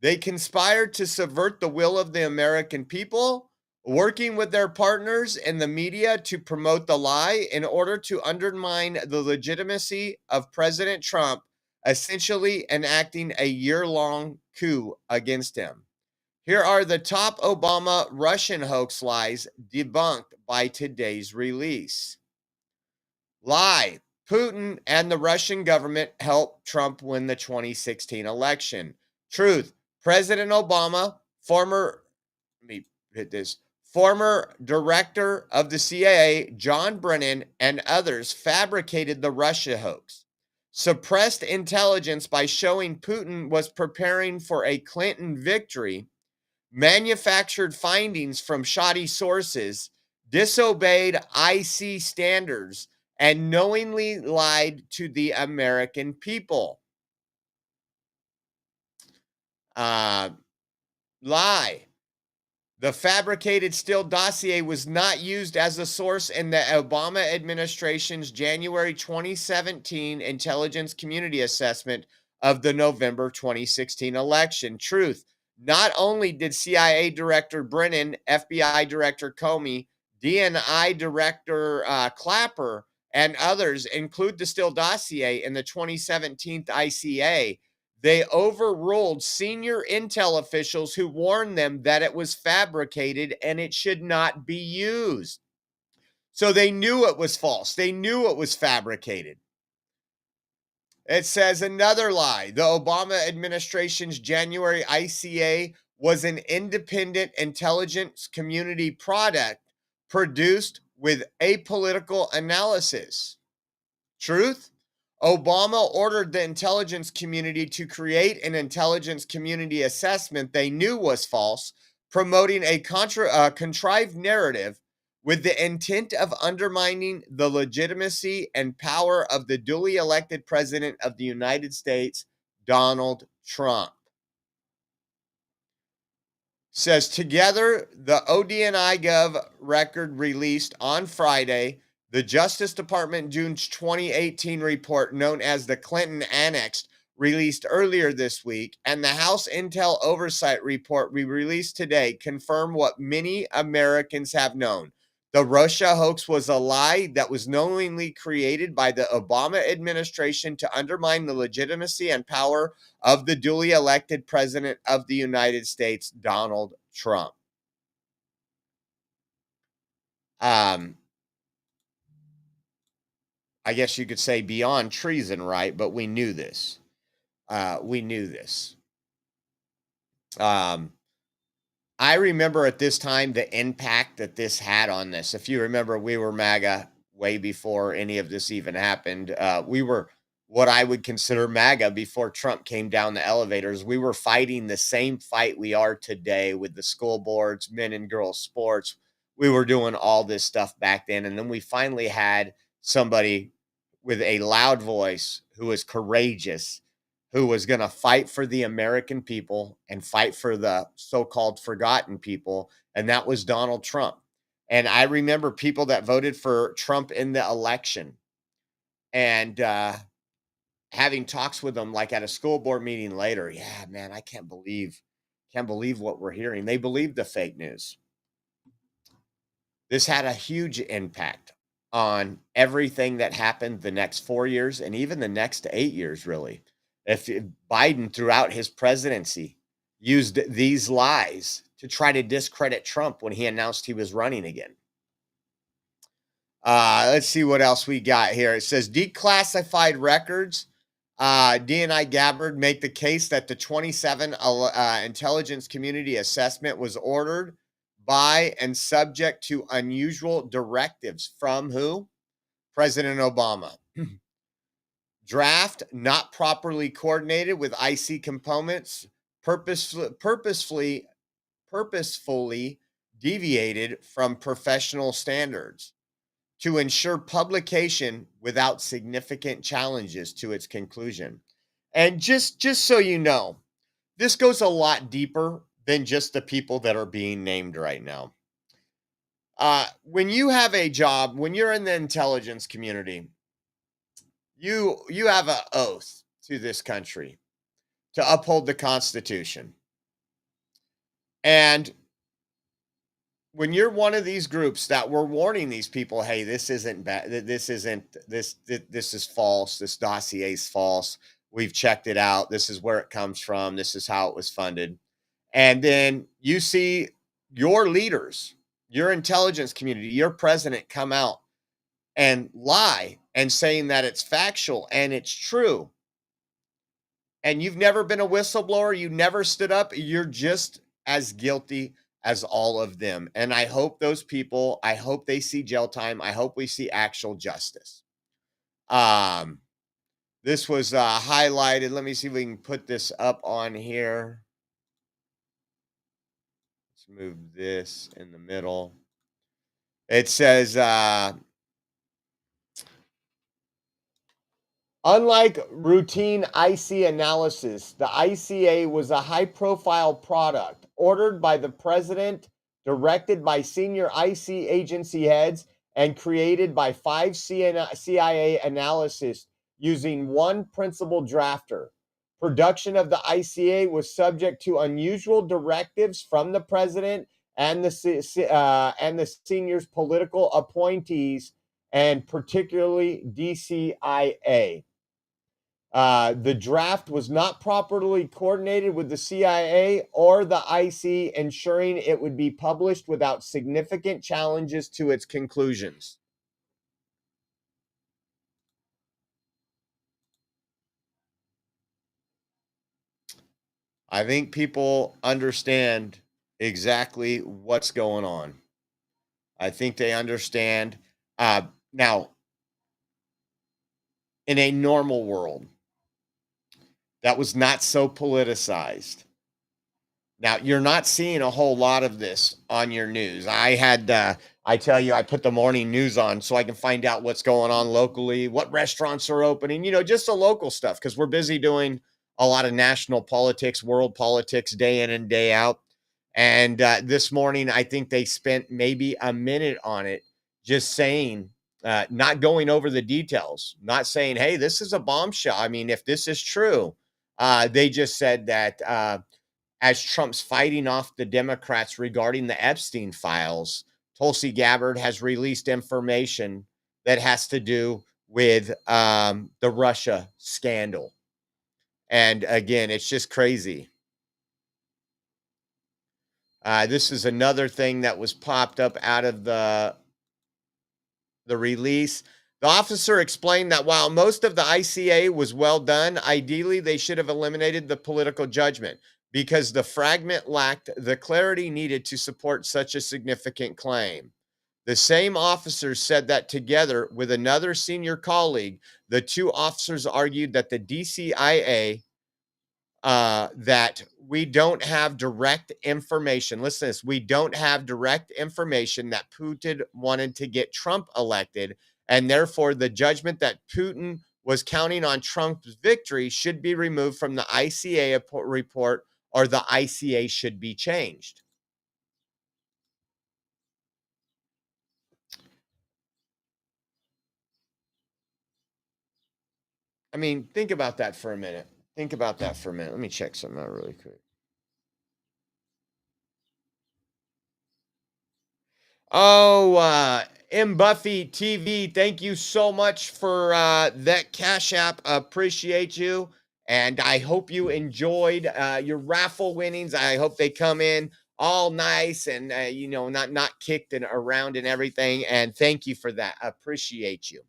they conspired to subvert the will of the American people, working with their partners in the media to promote the lie in order to undermine the legitimacy of President Trump, essentially enacting a year-long coup against him. Here are the top Obama Russian hoax lies debunked by today's release. Lie. Putin and the Russian government helped Trump win the 2016 election. Truth. President Obama, former director of the CIA, John Brennan, and others fabricated the Russia hoax. Suppressed intelligence by showing Putin was preparing for a Clinton victory. Manufactured findings from shoddy sources, disobeyed IC standards, and knowingly lied to the American people. Lie. The fabricated Steele dossier was not used as a source in the Obama administration's January 2017 intelligence community assessment of the November 2016 election. Truth. Not only did CIA Director Brennan, FBI Director Comey, DNI Director Clapper, and others include the Steele dossier in the 2017 ICA, they overruled senior intel officials who warned them that it was fabricated and it should not be used. So they knew it was false. They knew it was fabricated. It says another lie. The Obama administration's January ICA was an independent intelligence community product produced with apolitical analysis. Truth? Obama ordered the intelligence community to create an intelligence community assessment they knew was false, promoting a contrived narrative with the intent of undermining the legitimacy and power of the duly elected president of the United States, Donald Trump. Says together, the ODNI Gov record released on Friday, the Justice Department June 2018 report known as the Clinton Annexed released earlier this week, and the House Intel Oversight report we released today confirm what many Americans have known. The Russia hoax was a lie that was knowingly created by the Obama administration to undermine the legitimacy and power of the duly elected president of the United States, Donald Trump. I guess you could say beyond treason, right? But we knew this. We knew this. I remember at this time the impact that this had on this. If you remember, we were MAGA way before any of this even happened. We were what I would consider MAGA before Trump came down the elevators. We were fighting the same fight we are today with the school boards, men and girls sports. We were doing all this stuff back then. And then we finally had somebody with a loud voice who was courageous, who was going to fight for the American people and fight for the so-called forgotten people. And that was Donald Trump. And I remember people that voted for Trump in the election and having talks with them, like at a school board meeting later. Yeah, man, I can't believe what we're hearing. They believed the fake news. This had a huge impact on everything that happened the next 4 years and even the next 8 years, really. If Biden, throughout his presidency, used these lies to try to discredit Trump when he announced he was running again. Let's see what else we got here. It says declassified records. DNI Gabbard make the case that the 27 intelligence community assessment was ordered by and subject to unusual directives from who? President Obama. Draft not properly coordinated with IC components, purposefully deviated from professional standards to ensure publication without significant challenges to its conclusion. And just so you know, this goes a lot deeper than just the people that are being named right now. When you have a job, when you're in the intelligence community, you have an oath to this country to uphold the Constitution. And when you're one of these groups that were warning these people, hey, this isn't bad, this is false, this dossier is false, we've checked it out, this is where it comes from, this is how it was funded. And then you see your leaders, your intelligence community, your president come out and lie and saying that it's factual and it's true. And you've never been a whistleblower, you never stood up, you're just as guilty as all of them. And I hope those people, I hope they see jail time. I hope we see actual justice. This was highlighted. Let me see if we can put this up on here. Let's move this in the middle. It says, unlike routine IC analysis, the ICA was a high-profile product ordered by the president, directed by senior IC agency heads, and created by 5 CIA analysts using one principal drafter. Production of the ICA was subject to unusual directives from the president and the seniors' political appointees, and particularly DCIA. The draft was not properly coordinated with the CIA or the IC, ensuring it would be published without significant challenges to its conclusions. I think people understand exactly what's going on. I think they understand. Now, in a normal world, that was not so politicized. Now, you're not seeing a whole lot of this on your news. I tell you, I put the morning news on so I can find out what's going on locally, what restaurants are opening, just the local stuff, because we're busy doing a lot of national politics, world politics, day in and day out. And this morning, I think they spent maybe a minute on it, just saying, not going over the details, not saying, hey, this is a bombshell. I mean, if this is true, they just said that as Trump's fighting off the Democrats regarding the Epstein files, Tulsi Gabbard has released information that has to do with the Russia scandal. And again, it's just crazy. This is another thing that was popped up out of the release. The officer explained that while most of the ICA was well done, ideally they should have eliminated the political judgment because the fragment lacked the clarity needed to support such a significant claim. The same officer said that together with another senior colleague, the two officers argued that the DCIA that we don't have direct information. Listen to this. We don't have direct information that Putin wanted to get Trump elected, and therefore the judgment that Putin was counting on Trump's victory should be removed from the ICA report, or the ICA should be changed. I mean, think about that for a minute. Think about that for a minute. Let me check something out really quick. Oh, M. Buffy TV, thank you so much for that Cash App. Appreciate you. And I hope you enjoyed your raffle winnings. I hope they come in all nice and, you know, not kicked and around and everything. And thank you for that. Appreciate you.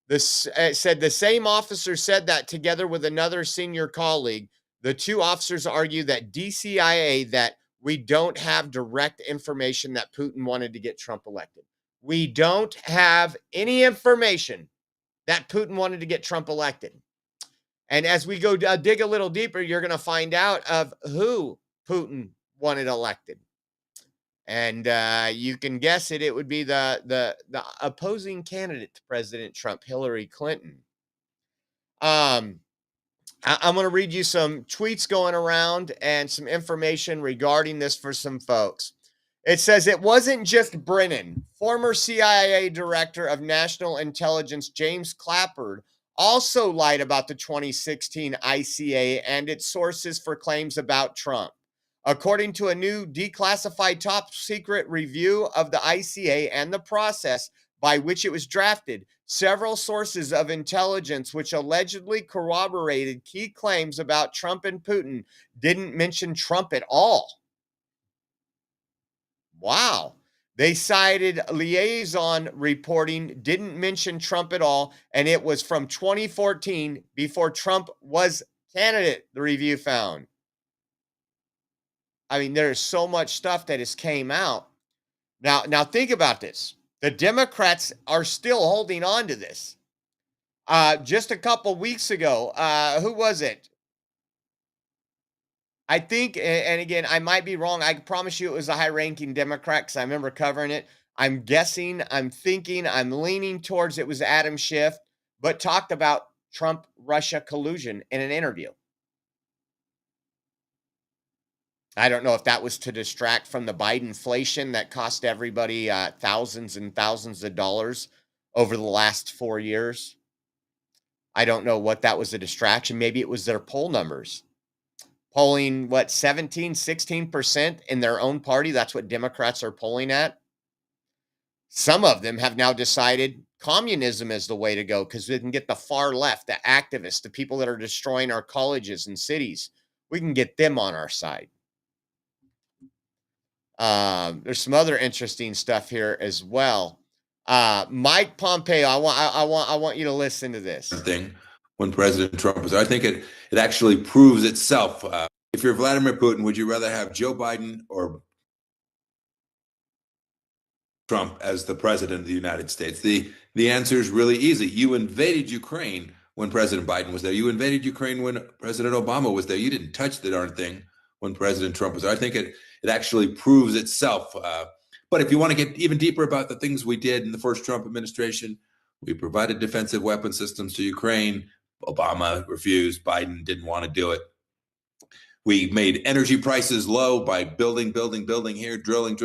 This said the same officer said that together with another senior colleague. The two officers argue that DCIA that we don't have direct information that Putin wanted to get Trump elected. We don't have any information that Putin wanted to get Trump elected. And as we go dig a little deeper, you're going to find out of who Putin wanted elected. And you can guess it. It would be the opposing candidate to President Trump, Hillary Clinton. I'm going to read you some tweets going around and some information regarding this for some folks. It says it wasn't just Brennan. Former CIA Director of National Intelligence James Clapper also lied about the 2016 ICA and its sources for claims about Trump. According to a new declassified top secret review of the ICA and the process by which it was drafted, several sources of intelligence which allegedly corroborated key claims about Trump and Putin didn't mention Trump at all. Wow. They cited liaison reporting, didn't mention Trump at all, and it was from 2014 before Trump was candidate, the review found. I mean, there's so much stuff that has came out. Now think about this. The Democrats are still holding on to this. Just a couple weeks ago, who was it? I think, and again, I might be wrong. I promise you it was a high-ranking Democrat because I remember covering it. I'm guessing, I'm thinking, I'm leaning towards it was Adam Schiff, but talked about Trump-Russia collusion in an interview. I don't know if that was to distract from the Bidenflation that cost everybody thousands and thousands of dollars over the last 4 years. I don't know what that was a distraction. Maybe it was their poll numbers. Polling, 17, 16% in their own party. That's what Democrats are polling at. Some of them have now decided communism is the way to go because we can get the far left, the activists, the people that are destroying our colleges and cities. We can get them on our side. There's some other interesting stuff here as well. Mike Pompeo, I want you to listen to this. Thing when President Trump was, I think it actually proves itself. If you're Vladimir Putin, would you rather have Joe Biden or Trump as the president of the United States? The answer is really easy. You invaded Ukraine when President Biden was there. You invaded Ukraine when President Obama was there. You didn't touch the darn thing when President Trump was there. I think it actually proves itself. But if you want to get even deeper about the things we did in the first Trump administration, we provided defensive weapon systems to Ukraine. Obama refused. Biden didn't want to do it. We made energy prices low by building here, drilling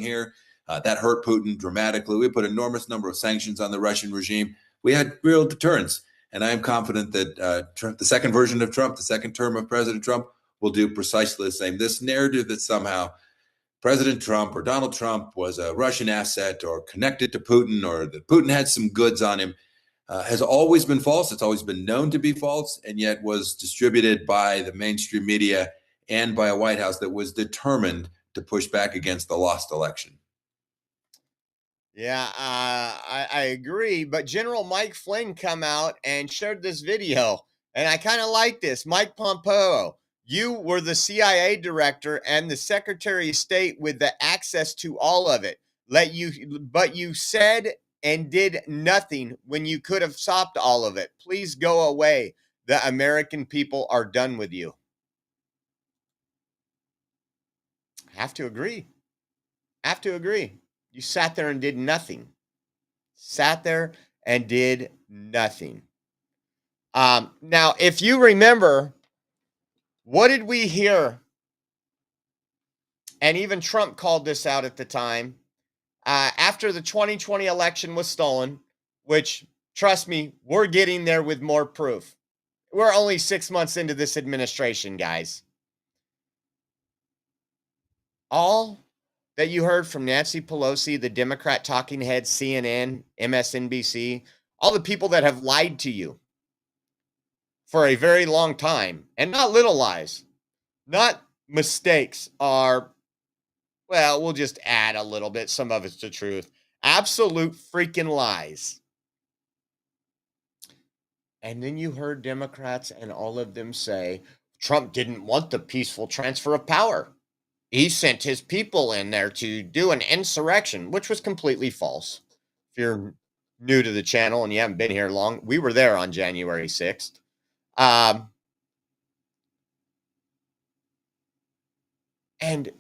here. That hurt Putin dramatically. We put an enormous number of sanctions on the Russian regime. We had real deterrence. And I am confident that Trump, the second version of Trump, the second term of President Trump, will do precisely the same. This narrative that somehow President Trump or Donald Trump was a Russian asset or connected to Putin or that Putin had some goods on him has always been false. It's always been known to be false, and yet was distributed by the mainstream media and by a White House that was determined to push back against the lost election. Yeah, I agree. But General Mike Flynn come out and shared this video, and I kind of like this. Mike Pompeo, you were the CIA director and the Secretary of State with the access to all of it. but you said and did nothing when you could have stopped all of it. Please go away. The American people are done with you. Have to agree. Have to agree. You sat there and did nothing. Sat there and did nothing. Now, if you remember, what did we hear? And even Trump called this out at the time. After the 2020 election was stolen, which, trust me, we're getting there with more proof. We're only 6 months into this administration, guys. All that you heard from Nancy Pelosi, the Democrat talking head, CNN, MSNBC, all the people that have lied to you for a very long time, and not little lies, not mistakes, are, well, we'll just add a little bit. Some of it's the truth. Absolute freaking lies. And then you heard Democrats and all of them say Trump didn't want the peaceful transfer of power. He sent his people in there to do an insurrection, which was completely false. If you're new to the channel and you haven't been here long, we were there on January 6th. And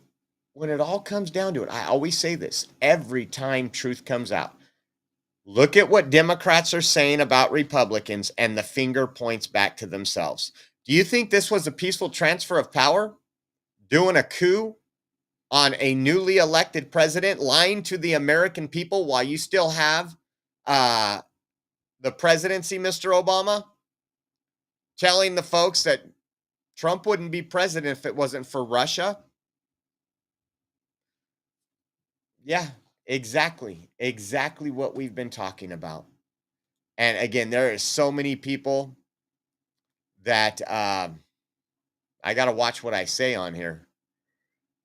when it all comes down to it, I always say this every time truth comes out. Look at what Democrats are saying about Republicans, and the finger points back to themselves. Do you think this was a peaceful transfer of power? Doing a coup on a newly elected president, lying to the American people while you still have the presidency, Mr. Obama? Telling the folks that Trump wouldn't be president if it wasn't for Russia? Yeah, exactly. Exactly what we've been talking about. And again, there are so many people that I got to watch what I say on here.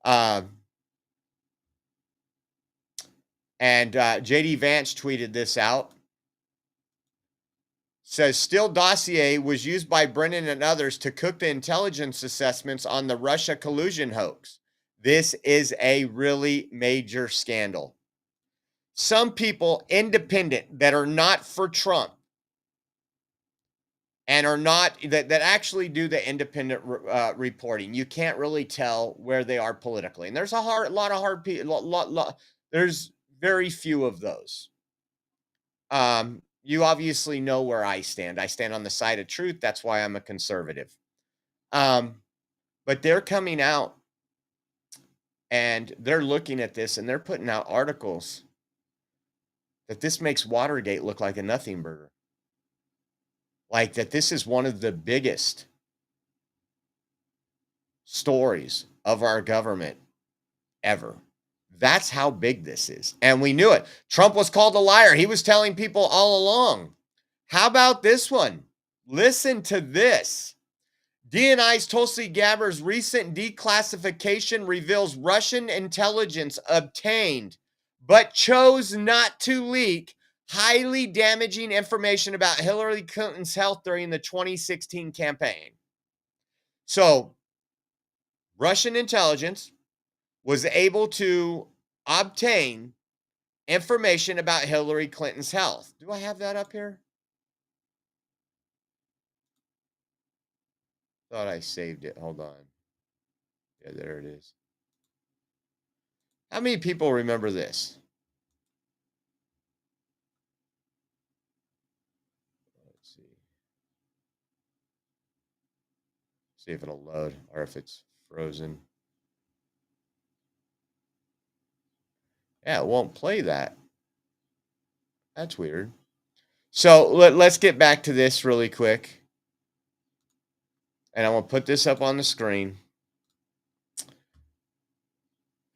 And JD Vance tweeted this out. Says, Still dossier was used by Brennan and others to cook the intelligence assessments on the Russia collusion hoax. This is a really major scandal. Some people, independent, that are not for Trump and are not, that actually do the independent reporting. You can't really tell where they are politically. And there's lot of hard people. There's very few of those. You obviously know where I stand. I stand on the side of truth. That's why I'm a conservative. But they're coming out and they're looking at this and they're putting out articles that this makes Watergate look like a nothing burger. Like that this is one of the biggest stories of our government ever. That's how big this is. And we knew it. Trump was called a liar. He was telling people all along. How about this one? Listen to this. DNI's Tulsi Gabbard's recent declassification reveals Russian intelligence obtained but chose not to leak highly damaging information about Hillary Clinton's health during the 2016 campaign. So, Russian intelligence was able to obtain information about Hillary Clinton's health. Do I have that up here? Thought I saved it. Hold on. Yeah, there it is. How many people remember this? Let's see. See if it'll load or if it's frozen. Yeah, it won't play that. That's weird. So let's get back to this really quick. And I'm going to put this up on the screen.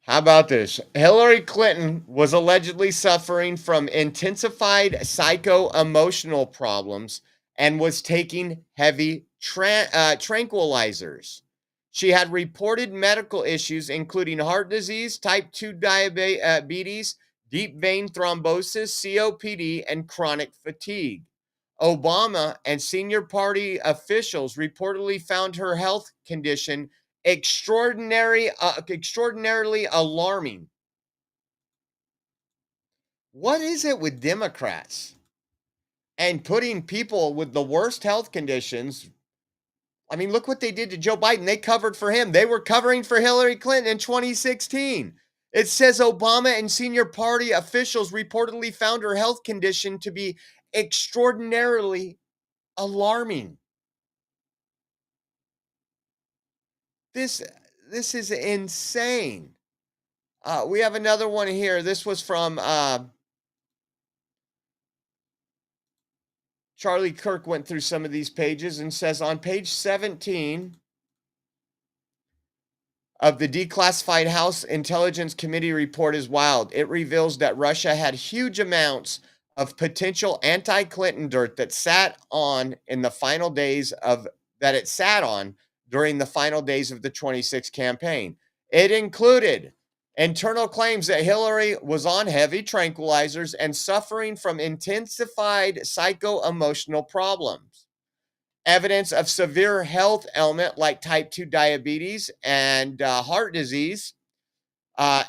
How about this? Hillary Clinton was allegedly suffering from intensified psycho-emotional problems and was taking heavy tranquilizers. She had reported medical issues, including heart disease, type 2 diabetes, deep vein thrombosis, COPD, and chronic fatigue. Obama and senior party officials reportedly found her health condition extraordinarily alarming. What is it with Democrats and putting people with the worst health conditions? I mean, look what they did to Joe Biden. They covered for him. They were covering for Hillary Clinton in 2016. It says Obama and senior party officials reportedly found her health condition to be extraordinarily alarming. This is insane. We have another one here. This was from Charlie Kirk went through some of these pages and says on page 17 of the declassified House Intelligence Committee report is wild. It reveals that Russia had huge amounts of potential anti-Clinton dirt that sat on in the final days of during the final days of the 26 campaign. It included internal claims that Hillary was on heavy tranquilizers and suffering from intensified psycho-emotional problems. Evidence of severe health ailment like type 2 diabetes and heart disease.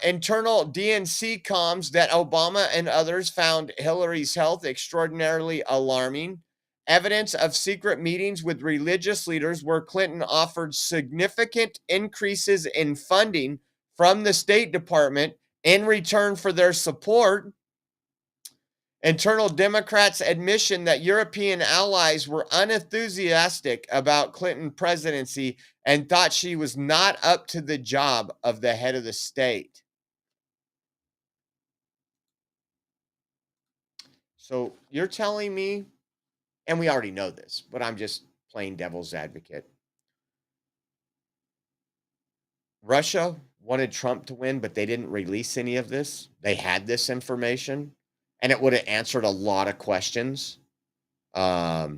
Internal DNC comms that Obama and others found Hillary's health extraordinarily alarming. Evidence of secret meetings with religious leaders where Clinton offered significant increases in funding from the State Department in return for their support. Internal Democrats' admission that European allies were unenthusiastic about Clinton presidency and thought she was not up to the job of the head of the state. So you're telling me, and we already know this, but I'm just playing devil's advocate. Russia wanted Trump to win, but they didn't release any of this. They had this information, and it would have answered a lot of questions. I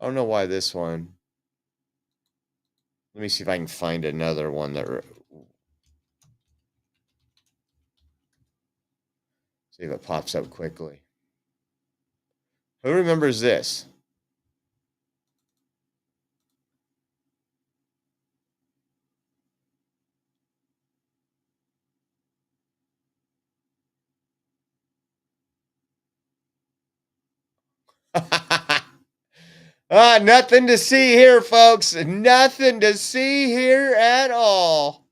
don't know why this one. Let me see if I can find another one that. See if it pops up quickly. Who remembers this? Nothing to see here, folks. Nothing to see here at all.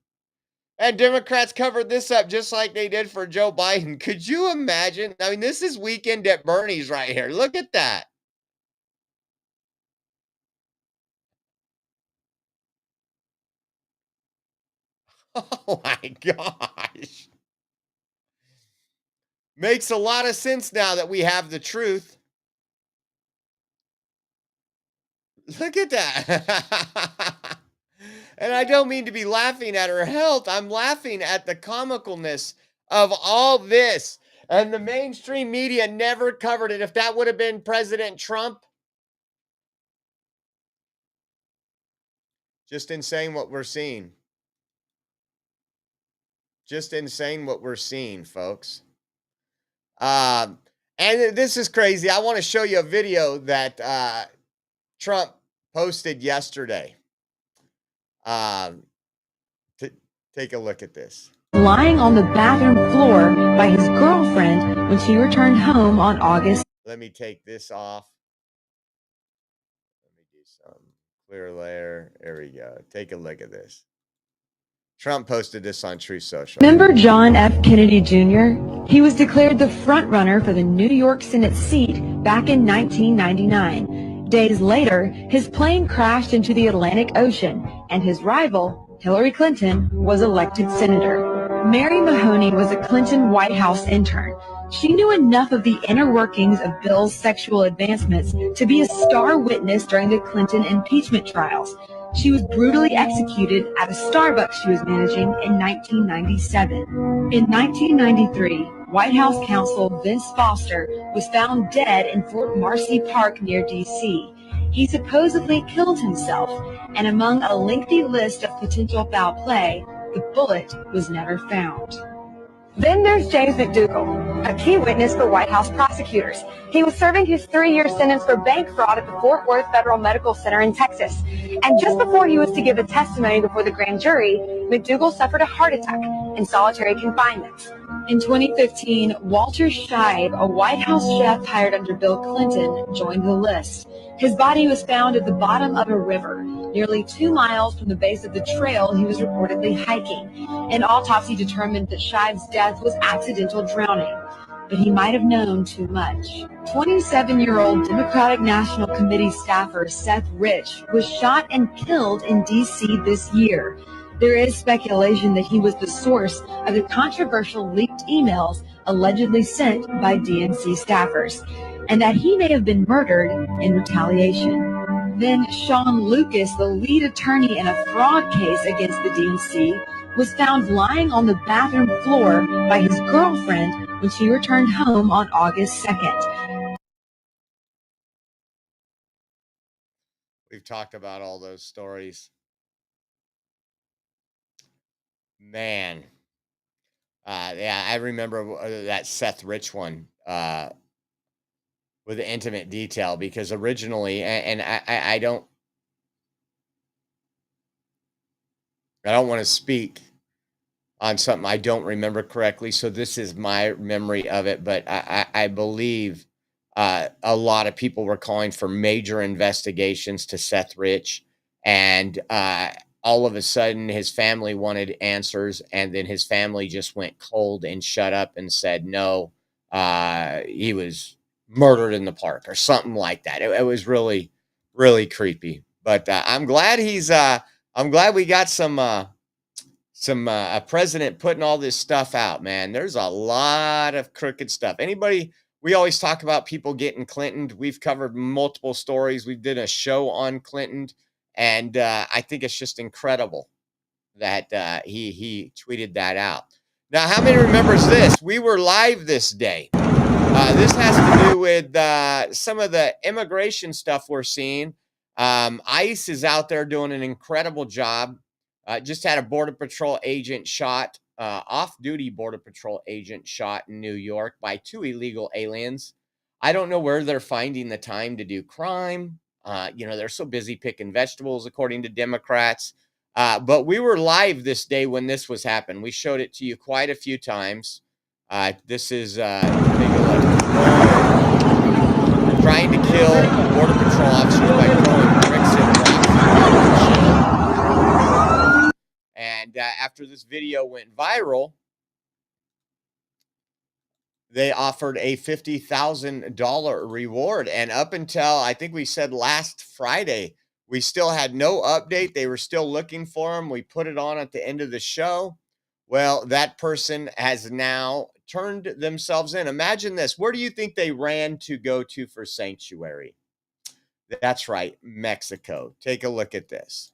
And Democrats covered this up just like they did for Joe Biden. Could you imagine? I mean, this is Weekend at Bernie's right here. Look at that. Oh my gosh. Makes a lot of sense now that we have the truth. Look at that. And I don't mean to be laughing at her health. I'm laughing at the comicalness of all this. And the mainstream media never covered it. If that would have been President Trump. Just insane what we're seeing. Just insane what we're seeing, folks. And this is crazy. I want to show you a video that Trump posted yesterday. Take a look at this. Lying on the bathroom floor by his girlfriend when she returned home on August. Let me take this off. Let me do some clear layer. There we go. Take a look at this. Trump posted this on Truth Social. Remember John F. Kennedy Jr.? He was declared the front runner for the New York Senate seat back in 1999. Days later, his plane crashed into the Atlantic Ocean, and his rival, Hillary Clinton, was elected senator. Mary Mahoney was a Clinton White House intern. She knew enough of the inner workings of Bill's sexual advancements to be a star witness during the Clinton impeachment trials. She was brutally executed at a Starbucks she was managing in 1997. In 1993, White House counsel Vince Foster was found dead in Fort Marcy Park near D.C. He supposedly killed himself, and among a lengthy list of potential foul play, the bullet was never found. Then there's James McDougal. a key witness for White House prosecutors. He was serving his 3-year sentence for bank fraud at the Fort Worth Federal Medical Center in Texas. And just before he was to give a testimony before the grand jury, McDougal suffered a heart attack in solitary confinement. In 2015, Walter Scheib, a White House chef hired under Bill Clinton, joined the list. His body was found at the bottom of a river, nearly 2 miles from the base of the trail he was reportedly hiking. An autopsy determined that Scheib's death was accidental drowning, but he might have known too much. 27-year-old Democratic National Committee staffer Seth Rich was shot and killed in D.C. this year. There is speculation that he was the source of the controversial leaked emails allegedly sent by DNC staffers, and that he may have been murdered in retaliation. Then Sean Lucas, the lead attorney in a fraud case against the DNC, was found lying on the bathroom floor by his girlfriend when she returned home on August 2nd. We've talked about all those stories. Man. Yeah, I remember that Seth Rich one with intimate detail, because originally, and I don't want to speak on something I don't remember correctly, so this is my memory of it, but I believe a lot of people were calling for major investigations to Seth Rich, and all of a sudden his family wanted answers, and then his family just went cold and shut up and said, no, he was murdered in the park or something like that. It was really, really creepy. But I'm glad I'm glad we got a president putting all this stuff out, man. There's a lot of crooked stuff. We always talk about people getting Clinton. We've covered multiple stories. We did a show on Clinton. And I think it's just incredible that he tweeted that out. Now, how many remembers this? We were live this day. This has to do with some of the immigration stuff we're seeing. ICE is out there doing an incredible job. Just had a Border Patrol agent shot, off-duty Border Patrol agent shot in New York by 2 illegal aliens. I don't know where they're finding the time to do crime. They're so busy picking vegetables, according to Democrats. But we were live this day when this was happening. We showed it to you quite a few times. This is take a look. Trying to kill Border Patrol officers by throwing bricks and rocks. And after this video went viral, they offered a $50,000 reward. And up until, I think we said last Friday, we still had no update. They were still looking for him. We put it on at the end of the show. Well, that person has now turned themselves in. Imagine this. Where do you think they ran to go to for sanctuary? That's right, Mexico. Take a look at this.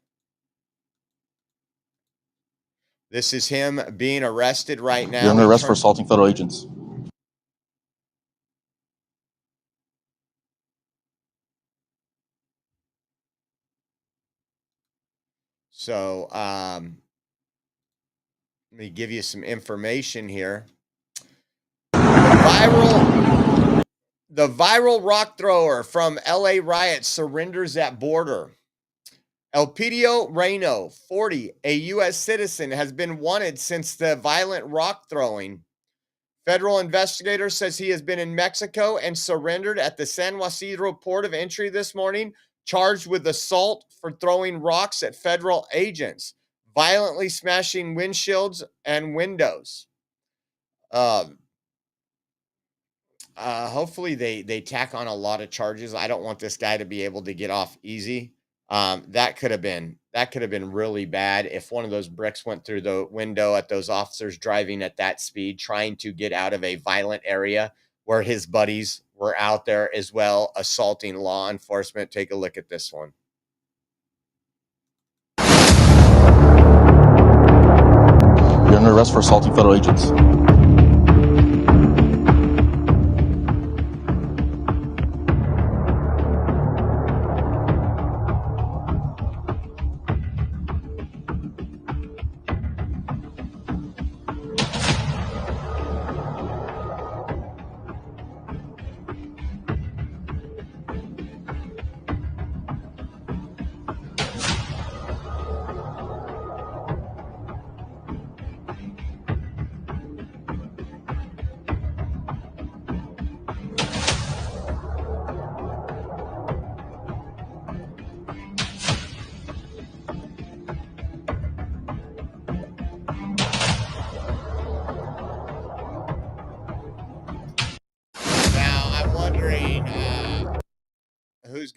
This is him being arrested right now. You're under arrest for assaulting federal agents. So, let me give you some information here. The viral rock thrower from LA riot surrenders at border. Elpidio Reyno, 40, a U.S. citizen, has been wanted since the violent rock throwing. Federal investigator says he has been in Mexico and surrendered at the San Ysidro port of entry this morning, charged with assault for throwing rocks at federal agents, violently smashing windshields and windows. Hopefully they tack on a lot of charges. I don't want this guy to be able to get off easy. That could have been really bad if one of those bricks went through the window at those officers driving at that speed, trying to get out of a violent area where his buddies were out there as well, assaulting law enforcement. Take a look at this one. You're under arrest for assaulting federal agents.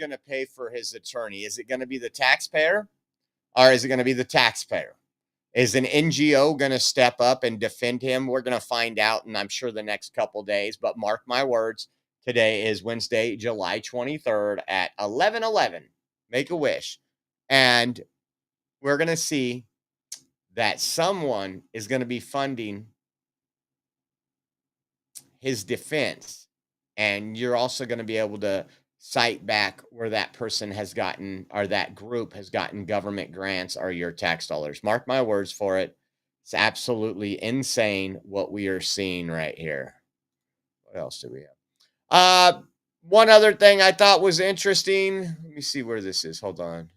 going to pay for his attorney? Is it going to be the taxpayer, or is it going to be the taxpayer? Is an NGO going to step up and defend him? We're going to find out, and I'm sure the next couple days. But mark my words, today is Wednesday, July 23rd at 11:11. Make a wish. And we're going to see that someone is going to be funding his defense. And you're also going to be able to cite back where that person has gotten, or that group has gotten, government grants or your tax dollars. Mark my words for it. It's absolutely insane what we are seeing right here. What else do we have? One other thing I thought was interesting. Let me see where this is. Hold on.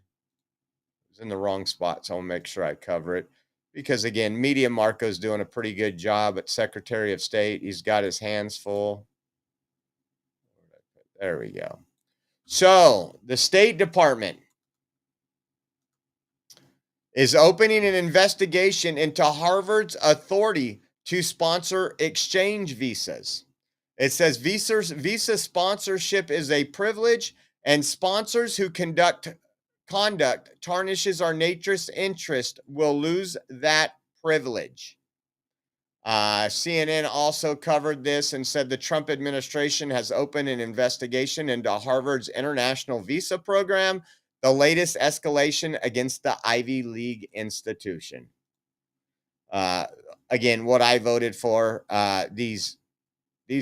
It's in the wrong spot, so I'll make sure I cover it. Because, again, Media Marco's doing a pretty good job at Secretary of State. He's got his hands full. There we go. So, the State Department is opening an investigation into Harvard's authority to sponsor exchange visas. It says visa sponsorship is a privilege, and sponsors who conduct tarnishes our nature's interest will lose that privilege. CNN also covered this and said the Trump administration has opened an investigation into Harvard's international visa program, the latest escalation against the Ivy League institution. Again, what I voted for, these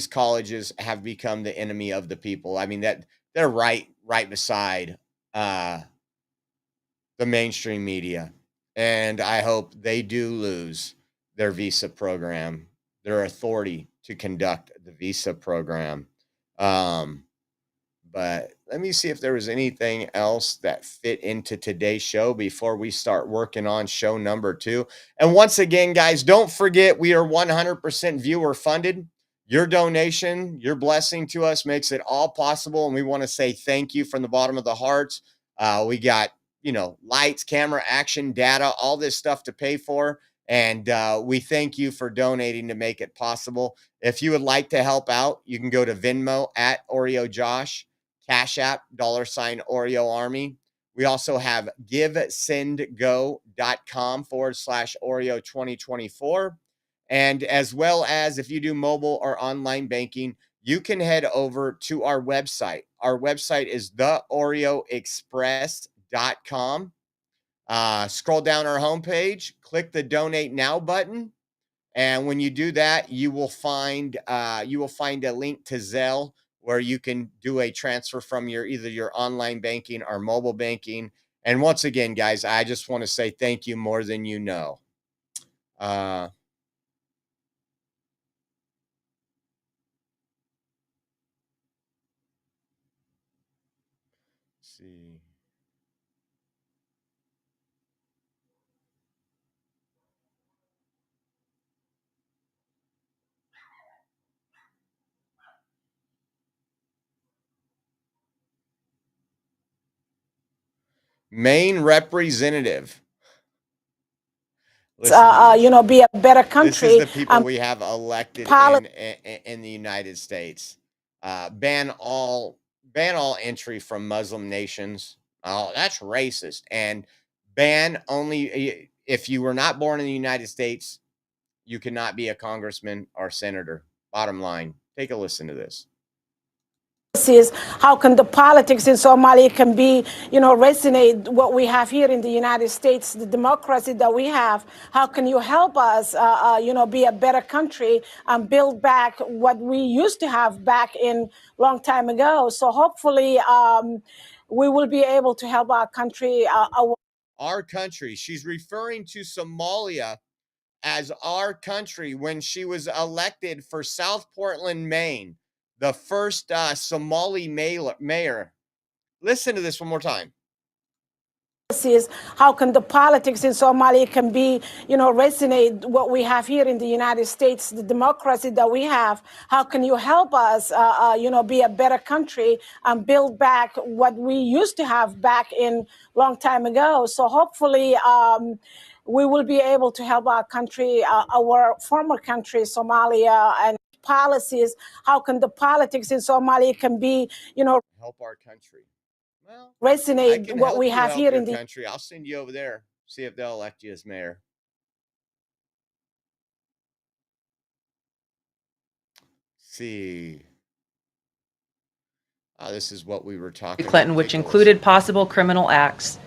colleges have become the enemy of the people. I mean, that they're right beside the mainstream media. And I hope they do lose their visa program, their authority to conduct the visa program. But let me see if there was anything else that fit into today's show before we start working on show number 2. And once again, guys, don't forget we are 100% viewer funded. Your donation, your blessing to us makes it all possible. And we want to say thank you from the bottom of the hearts. We got, lights, camera, action, data, all this stuff to pay for. And we thank you for donating to make it possible. If you would like to help out, you can go to Venmo at Oreo Josh, Cash App, $Oreo Army. We also have givesendgo.com/Oreo 2024. And as well as if you do mobile or online banking, you can head over to our website. Our website is theoreoexpress.com. Scroll down our homepage, click the Donate Now button, and when you do that, you will find a link to Zelle where you can do a transfer from either your online banking or mobile banking. And once again, guys, I just want to say thank you more than you know. See. Maine representative. Be a better country. This is the people we have elected in the United States. Ban all entry from Muslim nations. Oh, that's racist. And ban only if you were not born in the United States, you cannot be a congressman or senator. Bottom line. Take a listen to this. Is how can the politics in Somalia can be, resonate what we have here in the United States, the democracy that we have. How can you help us, be a better country and build back what we used to have back in long time ago? So hopefully we will be able to help our country. Our country. She's referring to Somalia as our country when she was elected for South Portland, Maine. The first Somali mayor. Listen to this one more time. Is how can the politics in Somalia can be, resonate what we have here in the United States, the democracy that we have. How can you help us, be a better country and build back what we used to have back in long time ago? So hopefully we will be able to help our country, our former country, Somalia, and policies. How can the politics in Somalia can be, help our country. resonate what we have here in the country. I'll send you over there. See if they'll elect you as mayor. See. Oh, this is what we were talking Clinton, about. which included possible criminal acts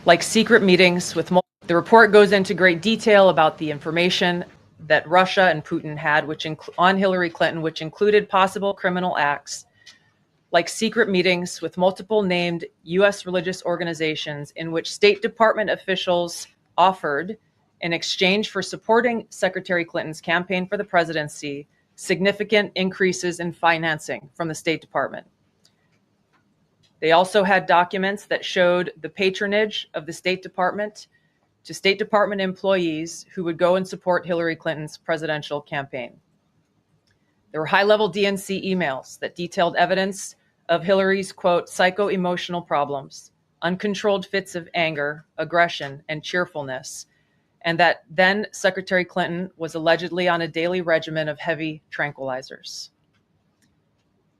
like secret meetings with the report goes into great detail about the information that Russia and Putin had on Hillary Clinton, which included possible criminal acts like secret meetings with multiple named U.S. religious organizations in which State Department officials offered, in exchange for supporting Secretary Clinton's campaign for the presidency, significant increases in financing from the State Department. They also had documents that showed the patronage of the State Department to State Department employees who would go and support Hillary Clinton's presidential campaign. There were high-level DNC emails that detailed evidence of Hillary's, quote, psycho-emotional problems, uncontrolled fits of anger, aggression, and cheerfulness, and that then Secretary Clinton was allegedly on a daily regimen of heavy tranquilizers.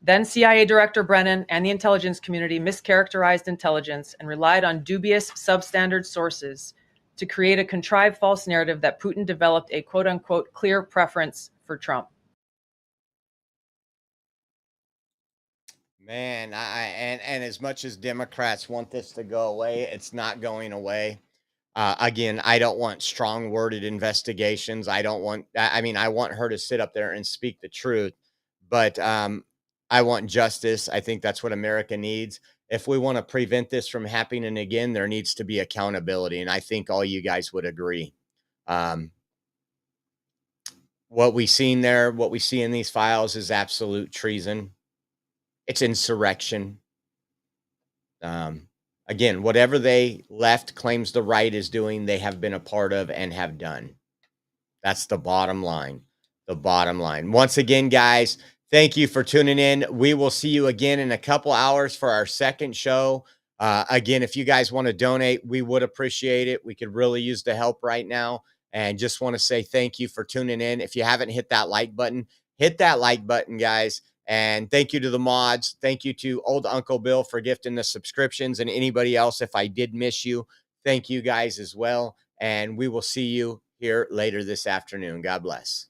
Then CIA Director Brennan and the intelligence community mischaracterized intelligence and relied on dubious substandard sources to create a contrived false narrative that Putin developed a quote-unquote clear preference for Trump. Man, and as much as Democrats want this to go away, it's not going away. Again, I don't want strong-worded investigations. I want her to sit up there and speak the truth, but I want justice. I think that's what America needs. If we want to prevent this from happening again, there needs to be accountability, and I think all you guys would agree. What we see in these files is absolute treason. It's insurrection. Again, whatever they left claims the right is doing, they have been a part of and have done. That's the bottom line. The bottom line. Once again, guys, thank you for tuning in. We will see you again in a couple hours for our second show. Again, if you guys want to donate, we would appreciate it. We could really use the help right now. And just want to say thank you for tuning in. If you haven't hit that like button, hit that like button, guys. And thank you to the mods. Thank you to old Uncle Bill for gifting the subscriptions, and anybody else. If I did miss you, thank you guys as well. And we will see you here later this afternoon. God bless.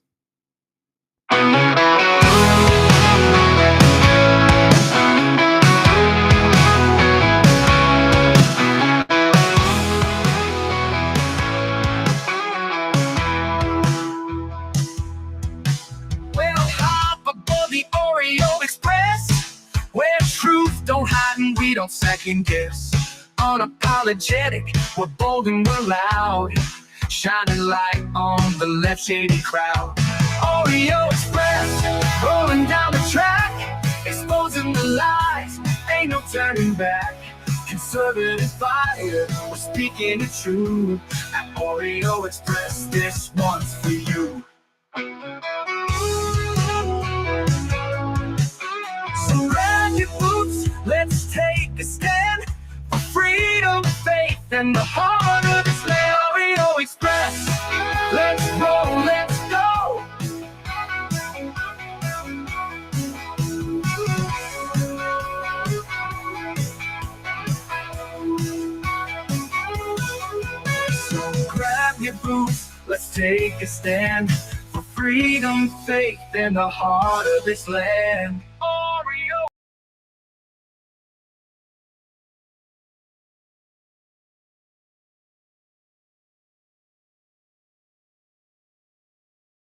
Where truth don't hide and we don't second guess. Unapologetic, we're bold and we're loud. Shining light on the left shady crowd. Oreo Express, rolling down the track. Exposing the lies, ain't no turning back. Conservative fire, we're speaking the truth. At Oreo Express, this one's for you. So grab your boots, let's take a stand for freedom, faith, and the heart of this land. Oreo Express, let's roll, let's go. So grab your boots, let's take a stand for freedom, faith, and the heart of this land.